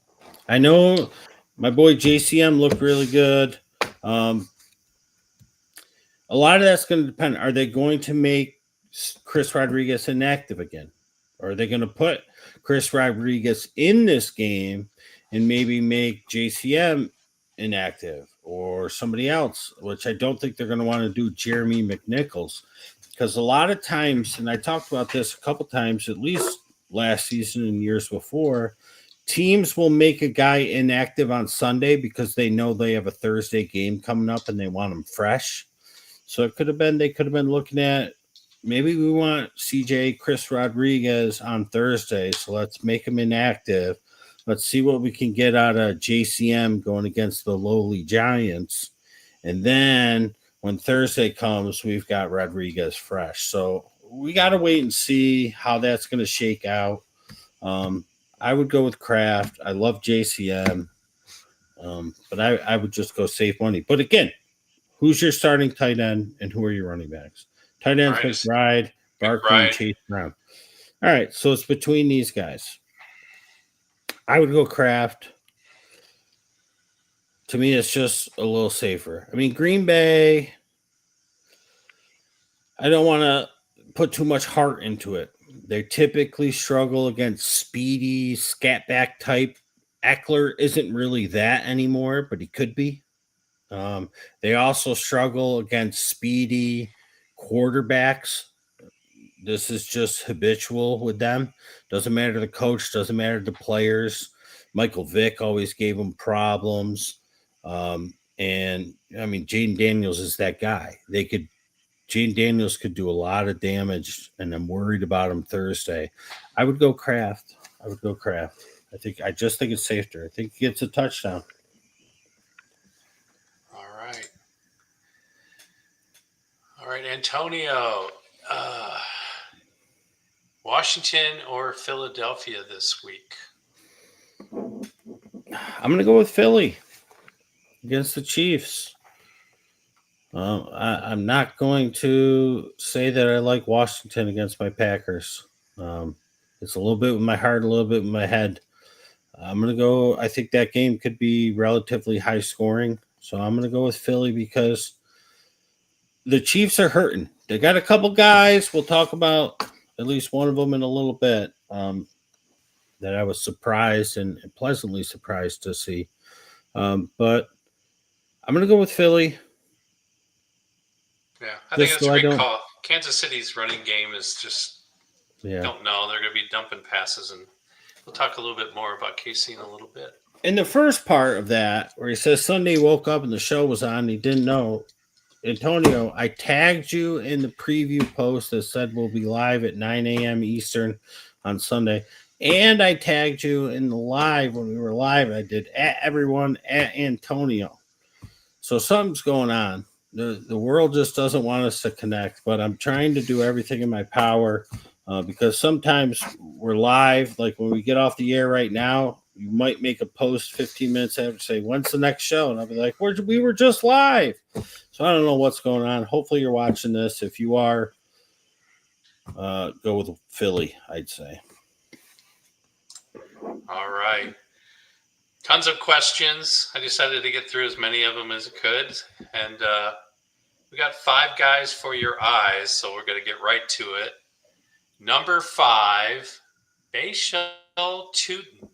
I know my boy JCM looked really good. A lot of that's going to depend. Are they going to make Chris Rodriguez inactive again? Or are they going to put Chris Rodriguez in this game and maybe make JCM inactive or somebody else, which I don't think they're going to want to do Jeremy McNichols. Because a lot of times, and I talked about this a couple times, at least last season and years before, teams will make a guy inactive on Sunday because they know they have a Thursday game coming up and they want him fresh. So it could have been, they could have been looking at, maybe we want Chris Rodriguez on Thursday, so let's make him inactive. Let's see what we can get out of JCM going against the lowly Giants. And then when Thursday comes, we've got Rodriguez fresh. So we got to wait and see how that's going to shake out. I would go with Kraft. I love JCM. But I would just go save money. But again, who's your starting tight end and who are your running backs? Tight ends, McBride, Barkley, and Chase Brown. All right, so it's between these guys. I would go Kraft. To me, it's just a little safer. I mean, Green Bay, I don't want to put too much heart into it. They typically struggle against speedy, scatback type. Eckler isn't really that anymore, but he could be. They also struggle against speedy quarterbacks. This is just habitual with them. Doesn't matter the coach, doesn't matter the players. Michael Vick always gave him problems. And I mean, Jaden Daniels is that guy. Jaden Daniels could do a lot of damage, and I'm worried about him Thursday. I would go Kraft. I just think it's safer. I think he gets a touchdown. All right. All right, Antonio. Washington or Philadelphia this week? I'm going to go with Philly against the Chiefs. I'm not going to say that I like Washington against my Packers. It's a little bit with my heart, a little bit with my head. I'm going to go. I think that game could be relatively high scoring. So I'm going to go with Philly because the Chiefs are hurting. They got a couple guys. We'll talk about at least one of them in a little bit that I was surprised and pleasantly surprised to see. But I'm going to go with Philly. Yeah, I think that's a great call. Kansas City's running game is just, don't know. They're going to be dumping passes, and we'll talk a little bit more about KC in a little bit. In the first part of that, where he says Sunday he woke up and the show was on, he didn't know. Antonio, I tagged you in the preview post that said we'll be live at 9 a.m. Eastern on Sunday. And I tagged you in the live when we were live. I did at everyone at Antonio. So something's going on. The world just doesn't want us to connect, but I'm trying to do everything in my power because sometimes we're live. Like when we get off the air right now, you might make a post 15 minutes after say, when's the next show? And I'll be like, we were just live. So I don't know what's going on. Hopefully you're watching this. If you are, go with Philly, I'd say. All right. Tons of questions. I decided to get through as many of them as I could. And we got 5 guys for your eyes, so we're going to get right to it. Number 5, Bashal Tootin.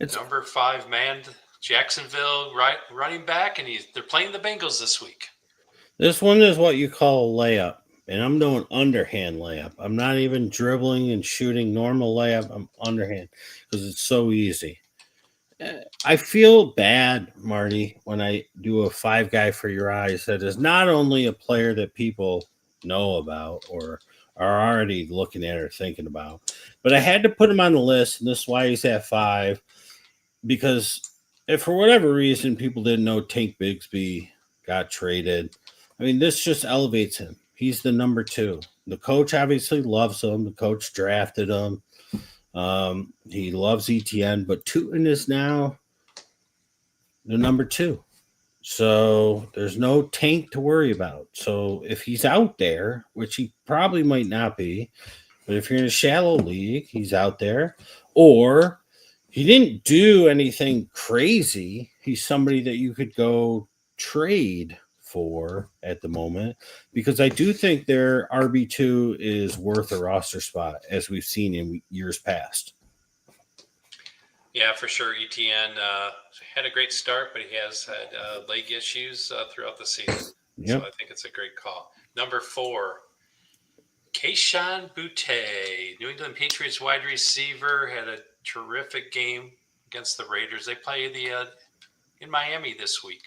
It's number 5 man, Jacksonville running back, and they're playing the Bengals this week. This one is what you call a layup, and I'm doing underhand layup. I'm not even dribbling and shooting normal layup. I'm underhand because it's so easy. I feel bad, Marty, when I do a 5 guy for your eyes that is not only a player that people know about or are already looking at or thinking about, but I had to put him on the list, and this is why he's at 5. Because if for whatever reason people didn't know Tank Bigsby got traded, I mean, this just elevates him. He's the number 2. The coach obviously loves him. The coach drafted him. He loves ETN, but Tootin is now the number 2. So there's no Tank to worry about. So if he's out there, which he probably might not be, but if you're in a shallow league, he's out there. Or he didn't do anything crazy. He's somebody that you could go trade for at the moment because I do think their RB2 is worth a roster spot as we've seen in years past. Yeah, for sure. ETN had a great start, but he has had leg issues throughout the season. Yep. So I think it's a great call. Number 4, Kayshon Boutte, New England Patriots wide receiver, had a terrific game against the Raiders. They play in Miami this week.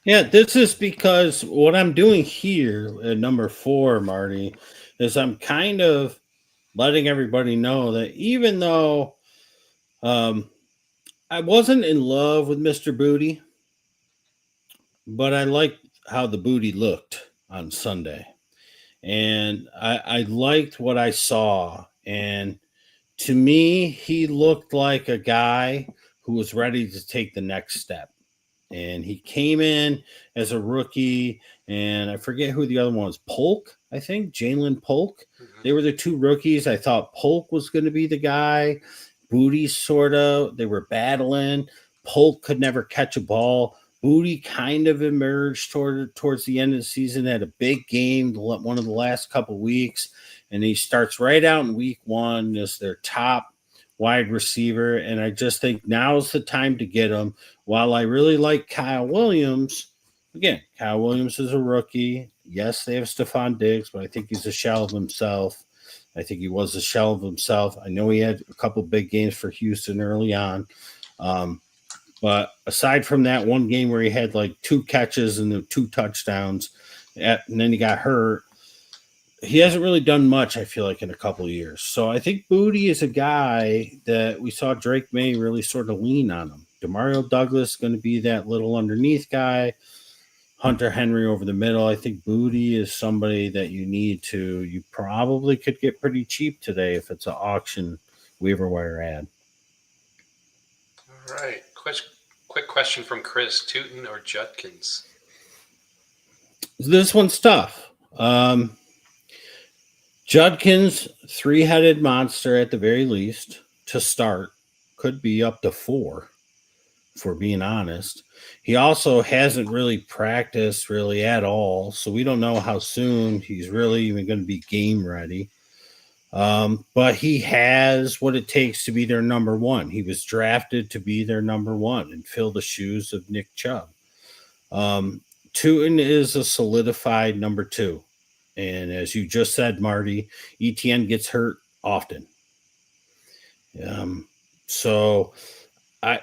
Yeah, this is because what I'm doing here at number 4, Marty, is I'm kind of letting everybody know that even though I wasn't in love with Mr. Booty, but I liked how the booty looked on Sunday. And I liked what I saw. And to me, he looked like a guy who was ready to take the next step. And he came in as a rookie, and I forget who the other one was. Polk, I think, Jalen Polk. Mm-hmm. They were the 2 rookies. I thought Polk was going to be the guy. Booty, sort of. They were battling. Polk could never catch a ball. Booty kind of emerged towards the end of the season, had a big game, one of the last couple of weeks, and he starts right out in week 1 as their top wide receiver, and I just think now's the time to get him. While I really like Kyle Williams, again, Kyle Williams is a rookie. Yes, they have Stephon Diggs, but I think he's a shell of himself. I think he was a shell of himself. I know he had a couple big games for Houston early on. But aside from that one game where he had like 2 catches and the 2 touchdowns, and then he got hurt, he hasn't really done much, I feel like, in a couple of years. So I think Booty is a guy that we saw Drake May really sort of lean on him. Demario Douglas is going to be that little underneath guy. Hunter Henry over the middle. I think Booty is somebody that you probably could get pretty cheap today if it's an auction waiver wire ad. All right. Quick question from Chris: Tootin or Judkins? This one's tough. Judkins, 3-headed monster at the very least to start. Could be up to 4, if we're being honest. He also hasn't really practiced really at all, so we don't know how soon he's really even going to be game ready. But he has what it takes to be their number 1. He was drafted to be their number 1 and fill the shoes of Nick Chubb. Tootin is a solidified number 2. And as you just said, Marty, ETN gets hurt often. So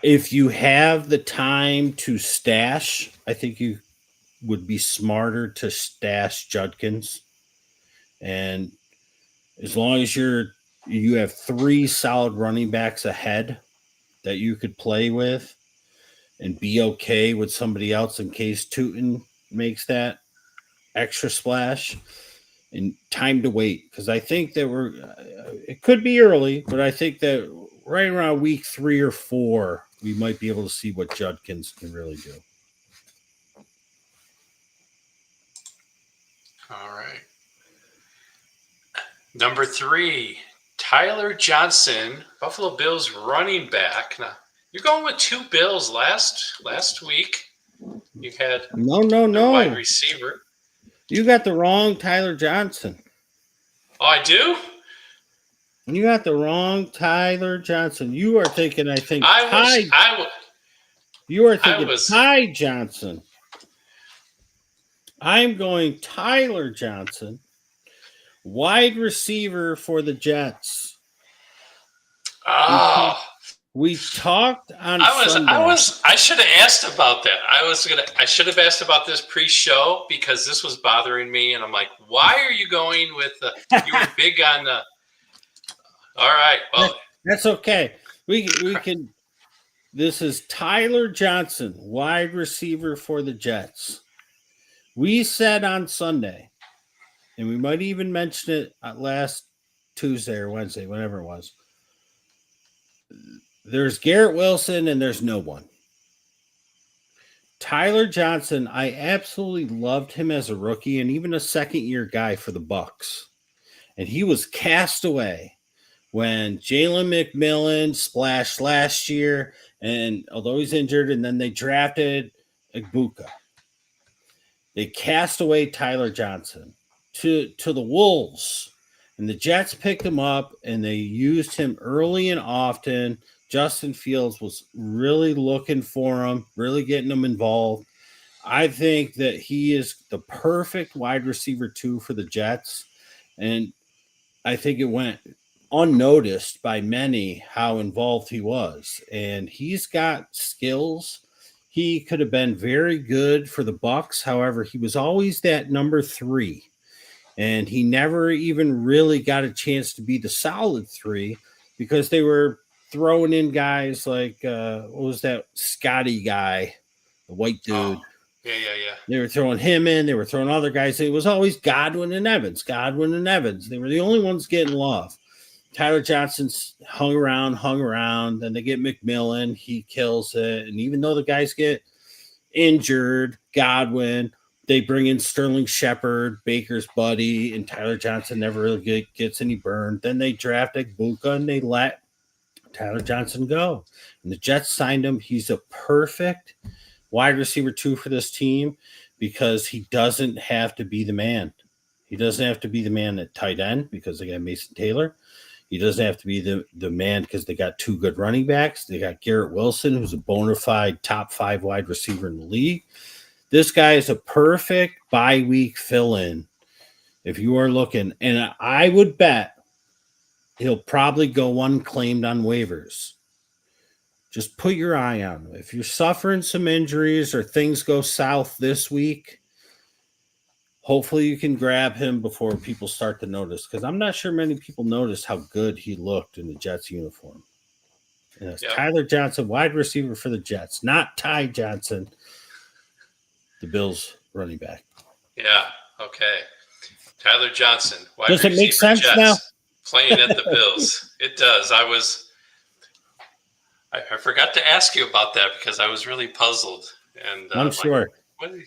if you have the time to stash, I think you would be smarter to stash Judkins. And as long as you have 3 solid running backs ahead that you could play with and be okay with somebody else in case Tootin makes that extra splash, and time to wait, because I think that it could be early, but I think that right around week 3 or 4, we might be able to see what Judkins can really do. All right. Number 3, Tyler Johnson, Buffalo Bills running back. Now, you're going with 2 Bills last week. You had no wide receiver. You got the wrong Tyler Johnson. Oh, I do? You got the wrong Tyler Johnson. You are thinking, I think, you are thinking Ty Johnson. I'm going Tyler Johnson, wide receiver for the Jets. Oh. We talked on Sunday. I should have asked about that. I should have asked about this pre-show because this was bothering me, and I'm like, why are you going with you were big on the. All right, well, that's okay. We can. This is Tyler Johnson, wide receiver for the Jets. We said on Sunday, and we might even mention it last Tuesday or Wednesday, whenever it was. There's Garrett Wilson and there's no one. Tyler Johnson, I absolutely loved him as a rookie and even a second-year guy for the Bucs. And he was cast away when Jalen McMillan splashed last year, and although he's injured, and then they drafted Ibuka. They cast away Tyler Johnson to the Wolves. And the Jets picked him up, and they used him early and often. Justin Fields was really looking for him, really getting him involved. I think that he is the perfect wide receiver 2 for the Jets. And I think it went unnoticed by many how involved he was. And he's got skills. He could have been very good for the Bucs. However, he was always that number 3. And he never even really got a chance to be the solid 3 because they were throwing in guys like, what was that Scotty guy, the white dude? Oh, yeah. They were throwing him in. They were throwing other guys. It was always Godwin and Evans. They were the only ones getting love. Tyler Johnson's hung around. Then they get McMillan. He kills it. And even though the guys get injured, Godwin, they bring in Sterling Shepard, Baker's buddy, and Tyler Johnson never really gets any burn. Then they draft Ibuka, and they let Tyler Johnson go. And the Jets signed him. He's a perfect wide receiver 2 for this team because he doesn't have to be the man. He doesn't have to be the man at tight end because they got Mason Taylor. He doesn't have to be the man because they got 2 good running backs. They got Garrett Wilson, who's a bona fide top 5 wide receiver in the league. This guy is a perfect bye week fill-in if you are looking. And I would bet He'll probably go unclaimed on waivers. Just put your eye on him. If you're suffering some injuries or things go south this week, hopefully you can grab him before people start to notice, because I'm not sure many people noticed how good he looked in the Jets uniform. And it's Tyler Johnson, wide receiver for the Jets, not Ty Johnson, the Bills running back. Yeah. Okay. Tyler Johnson, wide Does it receiver make sense Jets, now? playing at the Bills. It does. I forgot to ask you about that because I was really puzzled. And I'm sure. I'm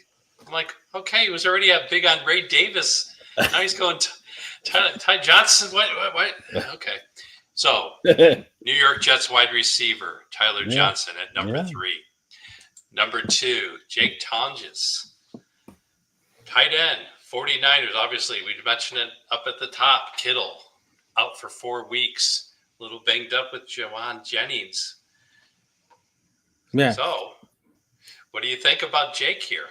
like, okay, he was already big on Ray Davis. Now he's going Ty Johnson. What? Okay. So, New York Jets wide receiver, Tyler Johnson at number 3. Number 2, Jake Tonjes. Tight end, 49ers. Obviously, we mentioned it up at the top. Kittle, out for 4 weeks. A little banged up with Jawan Jennings. Yeah. So, what do you think about Jake here?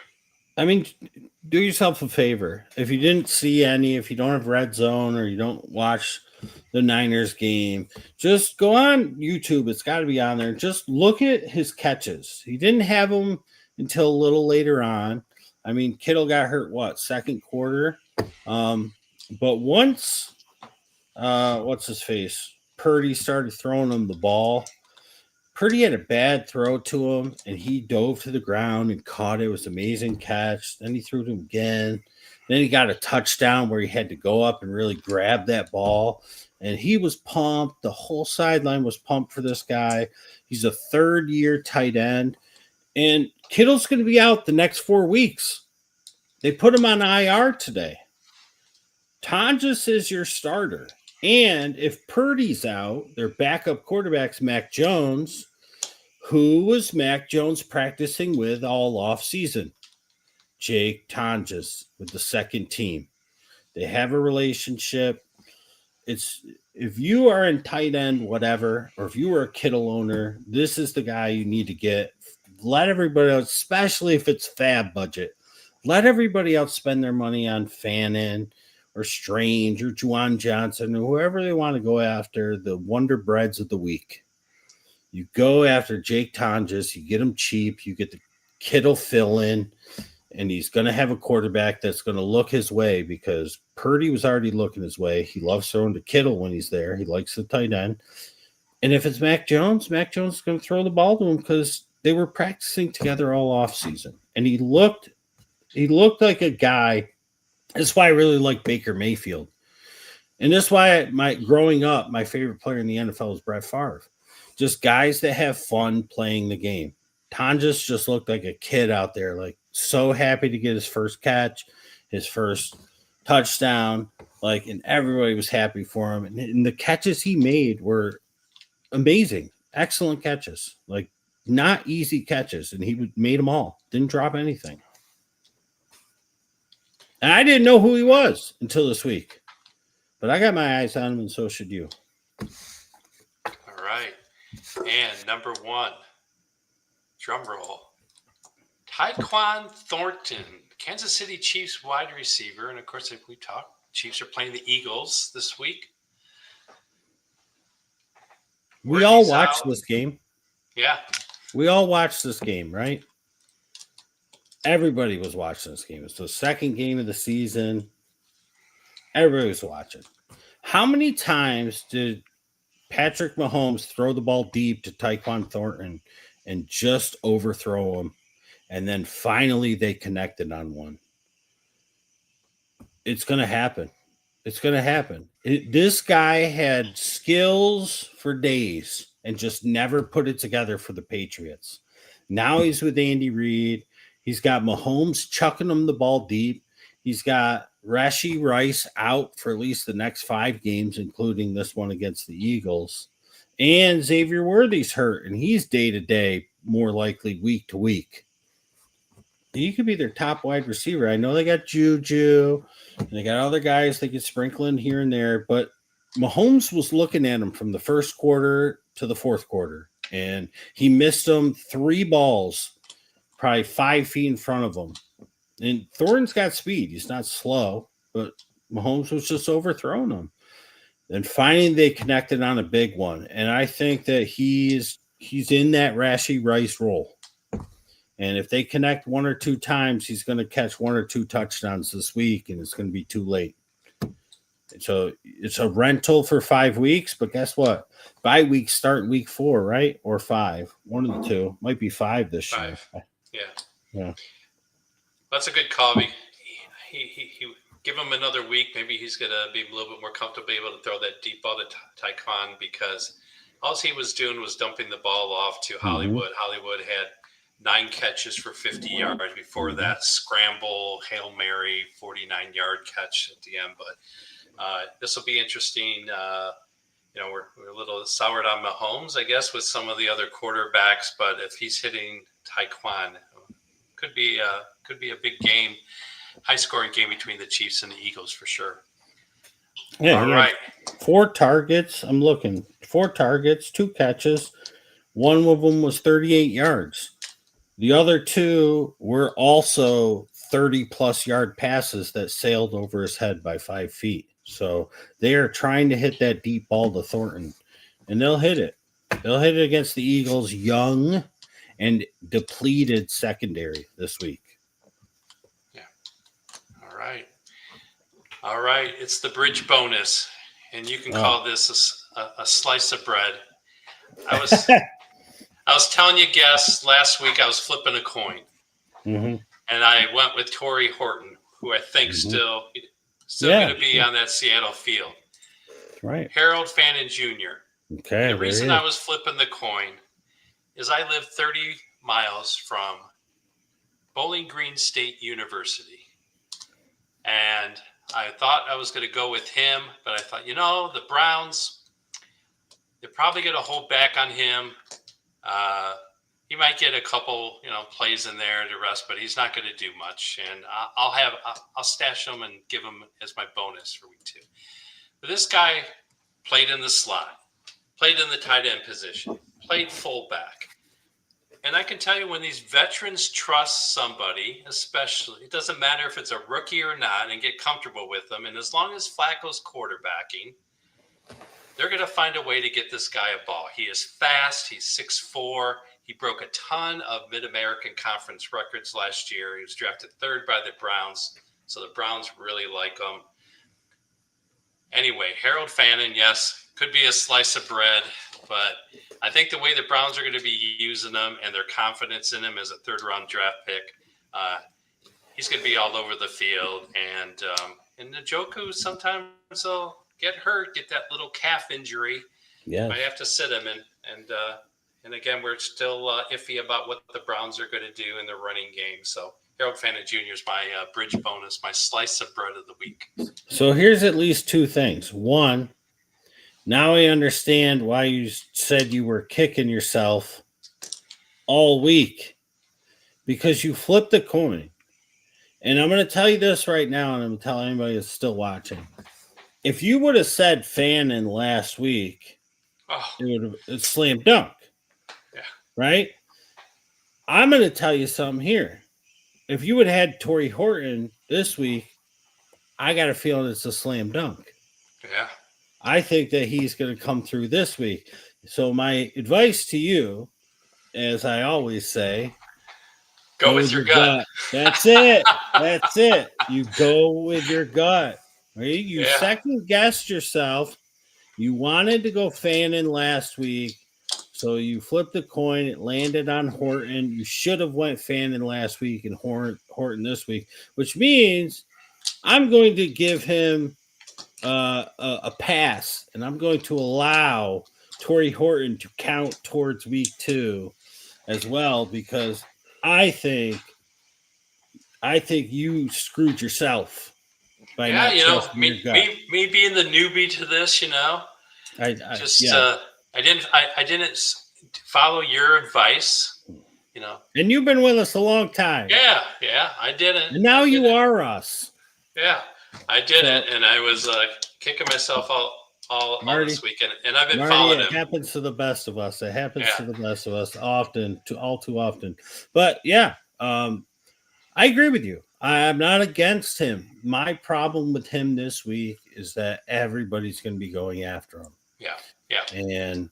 I mean, do yourself a favor. If you didn't see any, if you don't have Red Zone or you don't watch the Niners game, just go on YouTube. It's got to be on there. Just look at his catches. He didn't have them until a little later on. I mean, Kittle got hurt, second quarter? But once, what's his face? Purdy started throwing him the ball. Purdy had a bad throw to him, and he dove to the ground and caught it. It was an amazing catch. Then he threw to him again. Then he got a touchdown where he had to go up and really grab that ball. And he was pumped. The whole sideline was pumped for this guy. He's a third-year tight end. And Kittle's going to be out the next 4 weeks. They put him on IR today. Tonjes is your starter. And if Purdy's out, their backup quarterback's Mac Jones, who was Mac Jones practicing with all offseason? Jake Tonjes with the second team. They have a relationship. It's if you are in tight end, whatever, or if you are a Kittle owner, this is the guy you need to get. Let everybody else, especially if it's fab budget, let everybody else spend their money on Fannin or Strange or Juwan Johnson or whoever they want to go after, the Wonder Breads of the week. You go after Jake Tonjes, you get him cheap, you get the Kittle fill in, and he's going to have a quarterback that's going to look his way because Purdy was already looking his way. He loves throwing to Kittle when he's there. He likes the tight end. And if it's Mac Jones is going to throw the ball to him because they were practicing together all offseason. And he looked like a guy. That's why I really like Baker Mayfield. And that's why growing up, my favorite player in the NFL is Brett Favre. Just guys that have fun playing the game. Tonjes just looked like a kid out there, like so happy to get his first catch, his first touchdown, and everybody was happy for him. And the catches he made were amazing, excellent catches, not easy catches. And he made them all, didn't drop anything. And I didn't know who he was until this week. But I got my eyes on him, and so should you. All right. And number 1, drum roll, Tyquan Thornton, Kansas City Chiefs wide receiver. And, of course, if we talk, Chiefs are playing the Eagles this week. We all watched this game. Yeah. We all watched this game, right? Everybody was watching this game. It was the second game of the season. Everybody was watching. How many times did Patrick Mahomes throw the ball deep to Tyquan Thornton and just overthrow him? And then finally they connected on one. It's going to happen. It's going to happen. This guy had skills for days and just never put it together for the Patriots. Now he's with Andy Reid. He's got Mahomes chucking him the ball deep. He's got Rashee Rice out for at least the next 5 games, including this one against the Eagles. And Xavier Worthy's hurt, and he's day-to-day, more likely week to week. He could be their top wide receiver. I know they got Juju, and they got other guys they could sprinkle in here and there, but Mahomes was looking at him from the first quarter to the fourth quarter, and he missed them 3 balls, probably 5 feet in front of him. And Thornton's got speed. He's not slow, but Mahomes was just overthrowing him. And finally they connected on a big one. And I think that he's in that Rashi Rice role. And if they connect one or two times, he's going to catch one or two touchdowns this week, and it's going to be too late. So it's a rental for 5 weeks, but guess what? Bye weeks start in week 4, right? Or 5. One of the two. Might be 5 this year. 5. Yeah. Yeah. That's a good call. He give him another week. Maybe he's going to be a little bit more comfortable able to throw that deep ball to Tyquan, because all he was doing was dumping the ball off to Hollywood. Hollywood had 9 catches for 50 yards before that scramble, Hail Mary, 49-yard catch at the end. But this will be interesting. We're a little soured on Mahomes, I guess, with some of the other quarterbacks. But if he's hitting Tyquan, could be a big game, high-scoring game between the Chiefs and the Eagles for sure. Yeah. All right. 4 targets. I'm looking. 4 targets, 2 catches. One of them was 38 yards. The other 2 were also 30-plus yard passes that sailed over his head by 5 feet. So they are trying to hit that deep ball to Thornton, and they'll hit it. They'll hit it against the Eagles' young and depleted secondary this week. Yeah. All right. It's the bridge bonus, and you can call this a slice of bread. I was telling you guys last week I was flipping a coin, and I went with Torrey Horton, who I think still going to be on that Seattle field. Right. Harold Fannin Jr. Okay. The reason I was flipping the coin is I live 30 miles from Bowling Green State University, and I thought I was going to go with him, but I thought, the Browns, they're probably going to hold back on him. He might get a couple, plays in there to rest, but he's not going to do much. And I'll stash him and give him as my bonus for week 2. But this guy played in the slot, played in the tight end position, played fullback. And I can tell you, when these veterans trust somebody, especially, it doesn't matter if it's a rookie or not, and get comfortable with them. And as long as Flacco's quarterbacking, they're going to find a way to get this guy a ball. He is fast. He's 6'4". He broke a ton of Mid-American Conference records last year. He was drafted 3rd by the Browns, so the Browns really like him. Anyway, Harold Fannin, yes, could be a slice of bread, but I think the way the Browns are going to be using him and their confidence in him as a 3rd-round draft pick, he's going to be all over the field. And Njoku sometimes will get hurt, get that little calf injury. Yeah, might have to sit him and again, we're still iffy about what the Browns are going to do in the running game. So Harold Fannin Jr. is my bridge bonus, my slice of bread of the week. So here's at least 2 things. One, now I understand why you said you were kicking yourself all week, because you flipped the coin. And I'm going to tell you this right now, and I'm going to tell anybody that's still watching. If you would have said Fannin last week, it would have it's slam dunk. Yeah. Right? I'm going to tell you something here. If you would have had Torrey Horton this week, I got a feeling it's a slam dunk. Yeah. I think that he's going to come through this week. So my advice to you, as I always say, go with your gut. That's it. That's it. You go with your gut. Right? You second guessed yourself. You wanted to go Fannin last week, so you flipped the coin. It landed on Horton. You should have went Fannin last week and Horton this week, which means I'm going to give him a pass, and I'm going to allow Torrey Horton to count towards week 2 as well, because I think you screwed yourself by not trusting your gut. Me being the newbie to this, I didn't follow your advice, And you've been with us a long time. Yeah, I didn't. And now you are us. Yeah, I didn't, and I was kicking myself all this weekend, and I've been following him. It happens to the best of us. It happens to the best of us often, all too often. But yeah, I agree with you. I'm not against him. My problem with him this week is that everybody's going to be going after him. Yeah. Yeah. And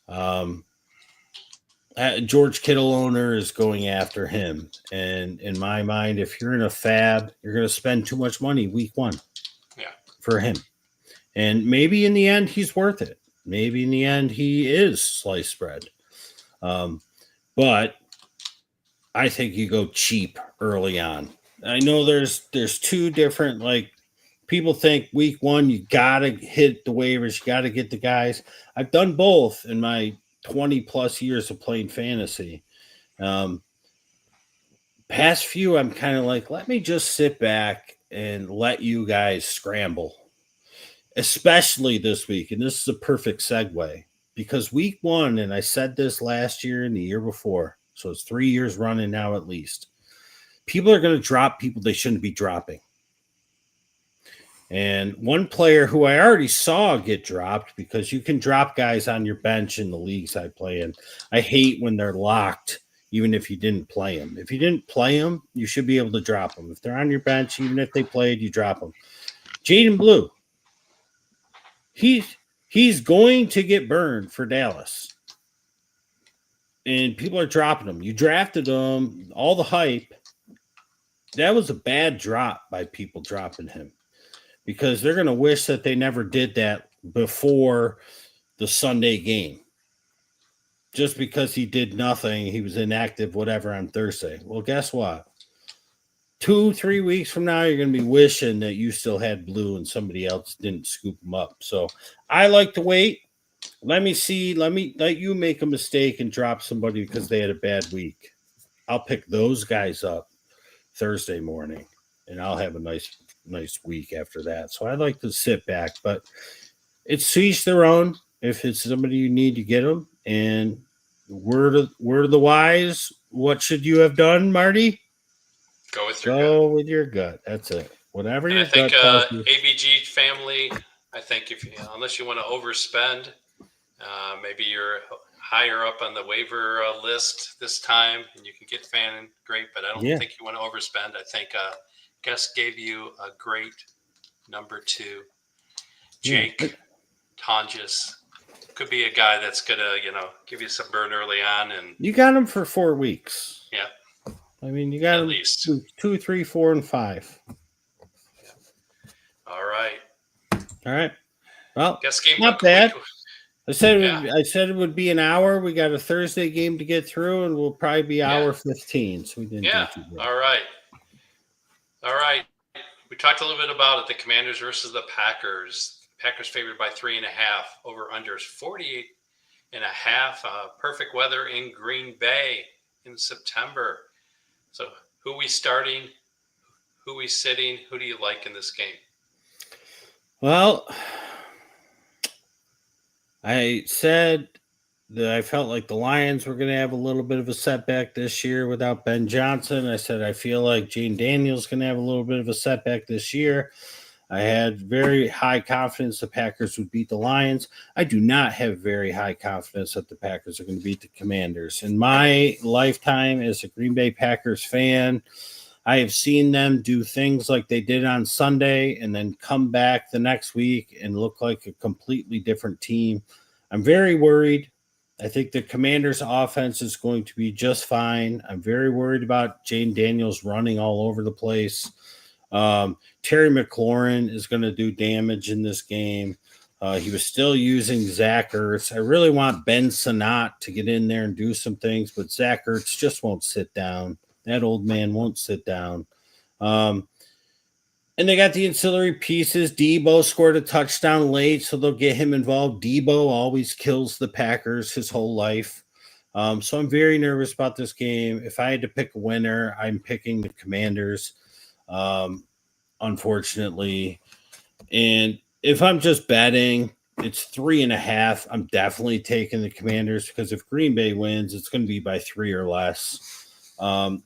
um, George Kittle owner is going after him. And in my mind, if you're in a fab, you're going to spend too much money week one Yeah. for him. And maybe in the end, he's worth it. Maybe in the end, he is sliced bread. But I think you go cheap early on. I know there's two different, like, people think week one you gotta hit the waivers, you gotta get the guys. I've done both in my 20 plus years of playing fantasy. Um, Past few, I'm kind of like, let me just sit back and let you guys scramble, especially this week. And this is a perfect segue because week one, and I said this last year and the year before, so it's 3 years running now at least. People are going to drop people they shouldn't be dropping. And one player who I already saw get dropped, because you can drop guys on your bench in the leagues I play in. I hate when they're locked, even if you didn't play them. If you didn't play them, you should be able to drop them. If they're on your bench, even if they played, you drop them. Jaden Blue, he's going to get burned for Dallas. And people are dropping him. You drafted him, all the hype. That was a bad drop by people dropping him, because they're going to wish that they never did that before the Sunday game. Just because he did nothing, he was inactive, whatever, on Thursday. Well, guess what? 2-3 weeks from now, you're going to be wishing that you still had Blue and somebody else didn't scoop him up. So I like to wait. Let me let you make a mistake and drop somebody because they had a bad week. I'll pick those guys up Thursday morning, and I'll have a nice week after that. So I like to sit back, but it's each their own. If it's somebody you need to get them, and word of the wise, what should you have done, Marty? Go with your gut. Go with your gut. That's it. Whatever And your I think gut tells you. ABG family. I think if unless you want to overspend, maybe you're higher up on the waiver list this time, and you can get Fannin, great. But I don't think you want to overspend. I think Gus gave you a great number 2. Jake Tonjes could be a guy that's gonna give you some burn early on, and you got him for 4 weeks. Yeah, I mean, you got at him least 2, 3, 4, and 5. Yeah. All right. Well, Guess game not bad. Week. I said it would be an hour. We got a Thursday game to get through, and we'll probably be hour 15. So we didn't do too good. All right. We talked a little bit about it. The Commanders versus the Packers. Packers favored by 3.5. Over unders 48.5. Perfect weather in Green Bay in September. So who we starting? Who we sitting? Who do you like in this game? Well, I said that I felt like the Lions were going to have a little bit of a setback this year without Ben Johnson. I said I feel like Gene Daniels going to have a little bit of a setback this year. I had very high confidence the Packers would beat the Lions. I do not have very high confidence that the Packers are going to beat the Commanders. In my lifetime as a Green Bay Packers fan, I have seen them do things like they did on Sunday and then come back the next week and look like a completely different team. I'm very worried. I think the Commanders' offense is going to be just fine. I'm very worried about Jane Daniels running all over the place. Terry McLaurin is going to do damage in this game. He was still using Zach Ertz. I really want Ben Sinnott to get in there and do some things, but Zach Ertz just won't sit down. That old man won't sit down. And they got the ancillary pieces. Debo scored a touchdown late, so they'll get him involved. Debo always kills the Packers his whole life. So I'm very nervous about this game. If I had to pick a winner, I'm picking the Commanders, unfortunately. And if I'm just betting, it's 3.5. I'm definitely taking the Commanders, because if Green Bay wins, it's going to be by 3 or less.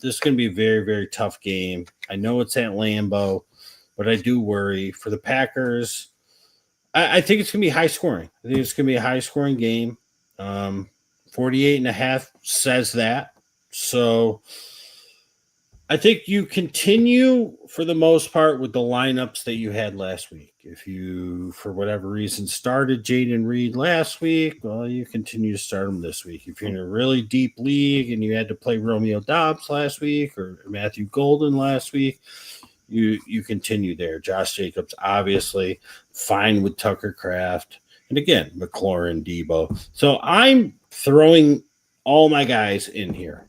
This is going to be a very, very tough game. I know it's at Lambeau, but I do worry for the Packers. I think it's going to be high scoring. I think it's going to be a high scoring game. 48.5 says that. So I think you continue for the most part with the lineups that you had last week. If you, for whatever reason, started Jaden Reed last week, well, you continue to start him this week. If you're in a really deep league and you had to play Romeo Dobbs last week or Matthew Golden last week, you continue there. Josh Jacobs, obviously, fine with Tucker Kraft. And again, McLaurin, Debo. So I'm throwing all my guys in here.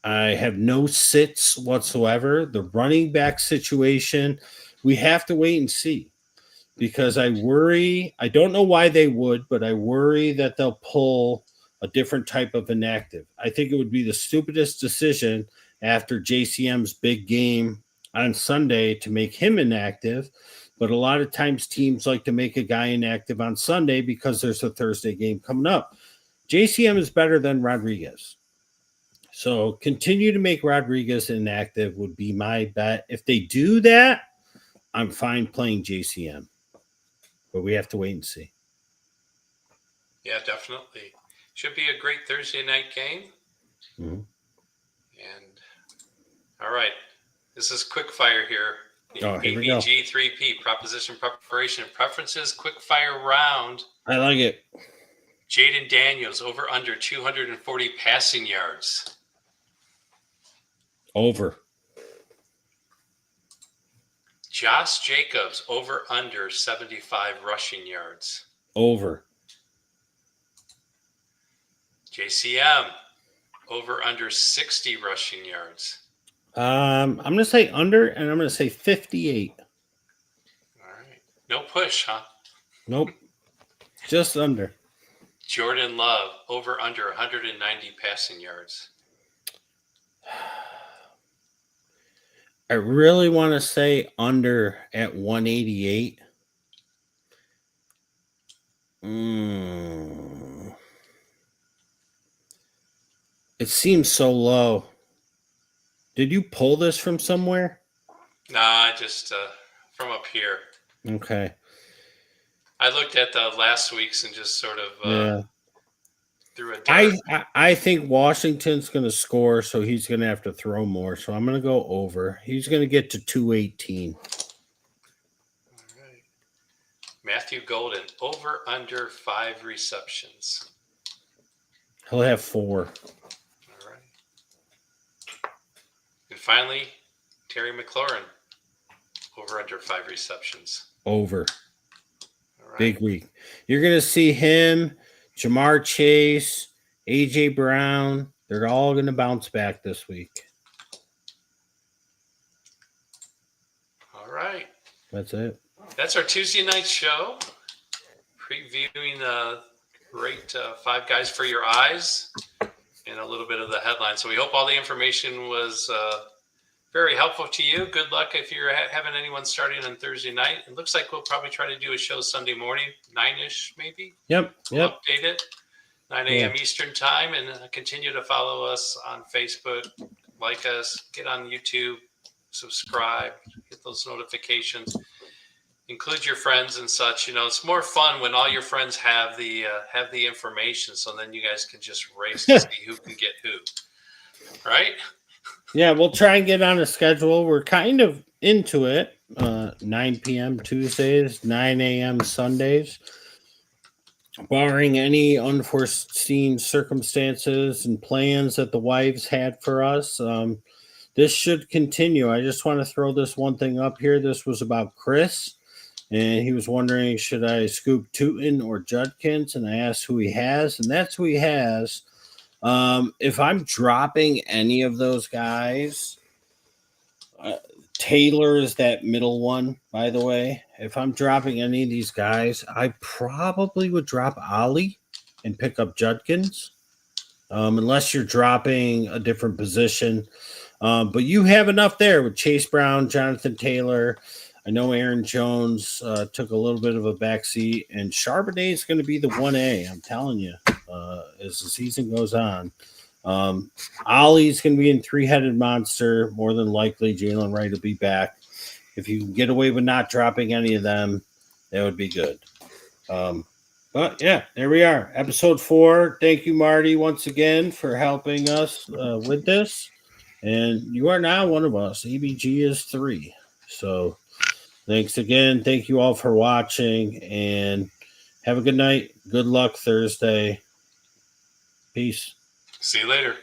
I have no sits whatsoever. The running back situation, we have to wait and see because I worry. I don't know why they would, but I worry that they'll pull a different type of inactive. I think it would be the stupidest decision after JCM's big game on Sunday to make him inactive. But a lot of times teams like to make a guy inactive on Sunday because there's a Thursday game coming up. JCM is better than Rodriguez. So continue to make Rodriguez inactive would be my bet. If they do that, I'm fine playing JCM. But we have to wait and see. Yeah, definitely. Should be a great Thursday night game. Mm-hmm. And all right, this is quick fire here. Oh, here we go. ABG 3P, proposition preparation and preferences, quick fire round. I like it. Jaden Daniels over under 240 passing yards. Over. Josh Jacobs over under 75 rushing yards. Over. JCM over under 60 rushing yards. I'm going to say under, and I'm going to say 58. All right. No push, huh? Nope. Just under. Jordan Love over under 190 passing yards. I really want to say under at 188. It seems so low. Did you pull this from somewhere? Nah, just from up here. Okay. I looked at the last week's and just sort of threw a dart. I think Washington's going to score, so he's going to have to throw more. So I'm going to go over. He's going to get to 218. All right. Matthew Golden over under 5 receptions. He'll have 4. All right. And finally, Terry McLaurin over under 5 receptions. Over. All right. Big week. You're going to see him, Jamar Chase, A.J. Brown. They're all going to bounce back this week. All right. That's it. That's our Tuesday night show. Previewing the great 5 guys for your eyes and a little bit of the headline. So we hope all the information was very helpful to you. Good luck if you're having anyone starting on Thursday night. It looks like we'll probably try to do a show Sunday morning, 9-ish maybe. Yep. We'll update it, 9 a.m. Eastern time, and continue to follow us on Facebook, like us, get on YouTube, subscribe, get those notifications, include your friends and such. You know, it's more fun when all your friends have the information, so then you guys can just race to see who can get who, right? Yeah, we'll try and get on a schedule. We're kind of into it. 9 p.m. Tuesdays, 9 a.m. Sundays. Barring any unforeseen circumstances and plans that the wives had for us, this should continue. I just want to throw this one thing up here. This was about Chris, and he was wondering, should I scoop Tootin or Judkins? And I asked who he has, and that's who he has. If I'm dropping any of those guys, Taylor is that middle one, by the way. If I'm dropping any of these guys, I probably would drop Ollie and pick up Judkins, unless you're dropping a different position. But you have enough there with Chase Brown, Jonathan Taylor. I know Aaron Jones took a little bit of a backseat, and Charbonnet is going to be the 1A, I'm telling you, as the season goes on. Ollie's going to be in 3-headed monster. More than likely, Jalen Wright will be back. If you can get away with not dropping any of them, that would be good. But, yeah, there we are. Episode 4. Thank you, Marty, once again for helping us with this. And you are now one of us. ABG is 3. So thanks again. Thank you all for watching, and have a good night. Good luck Thursday. Peace. See you later.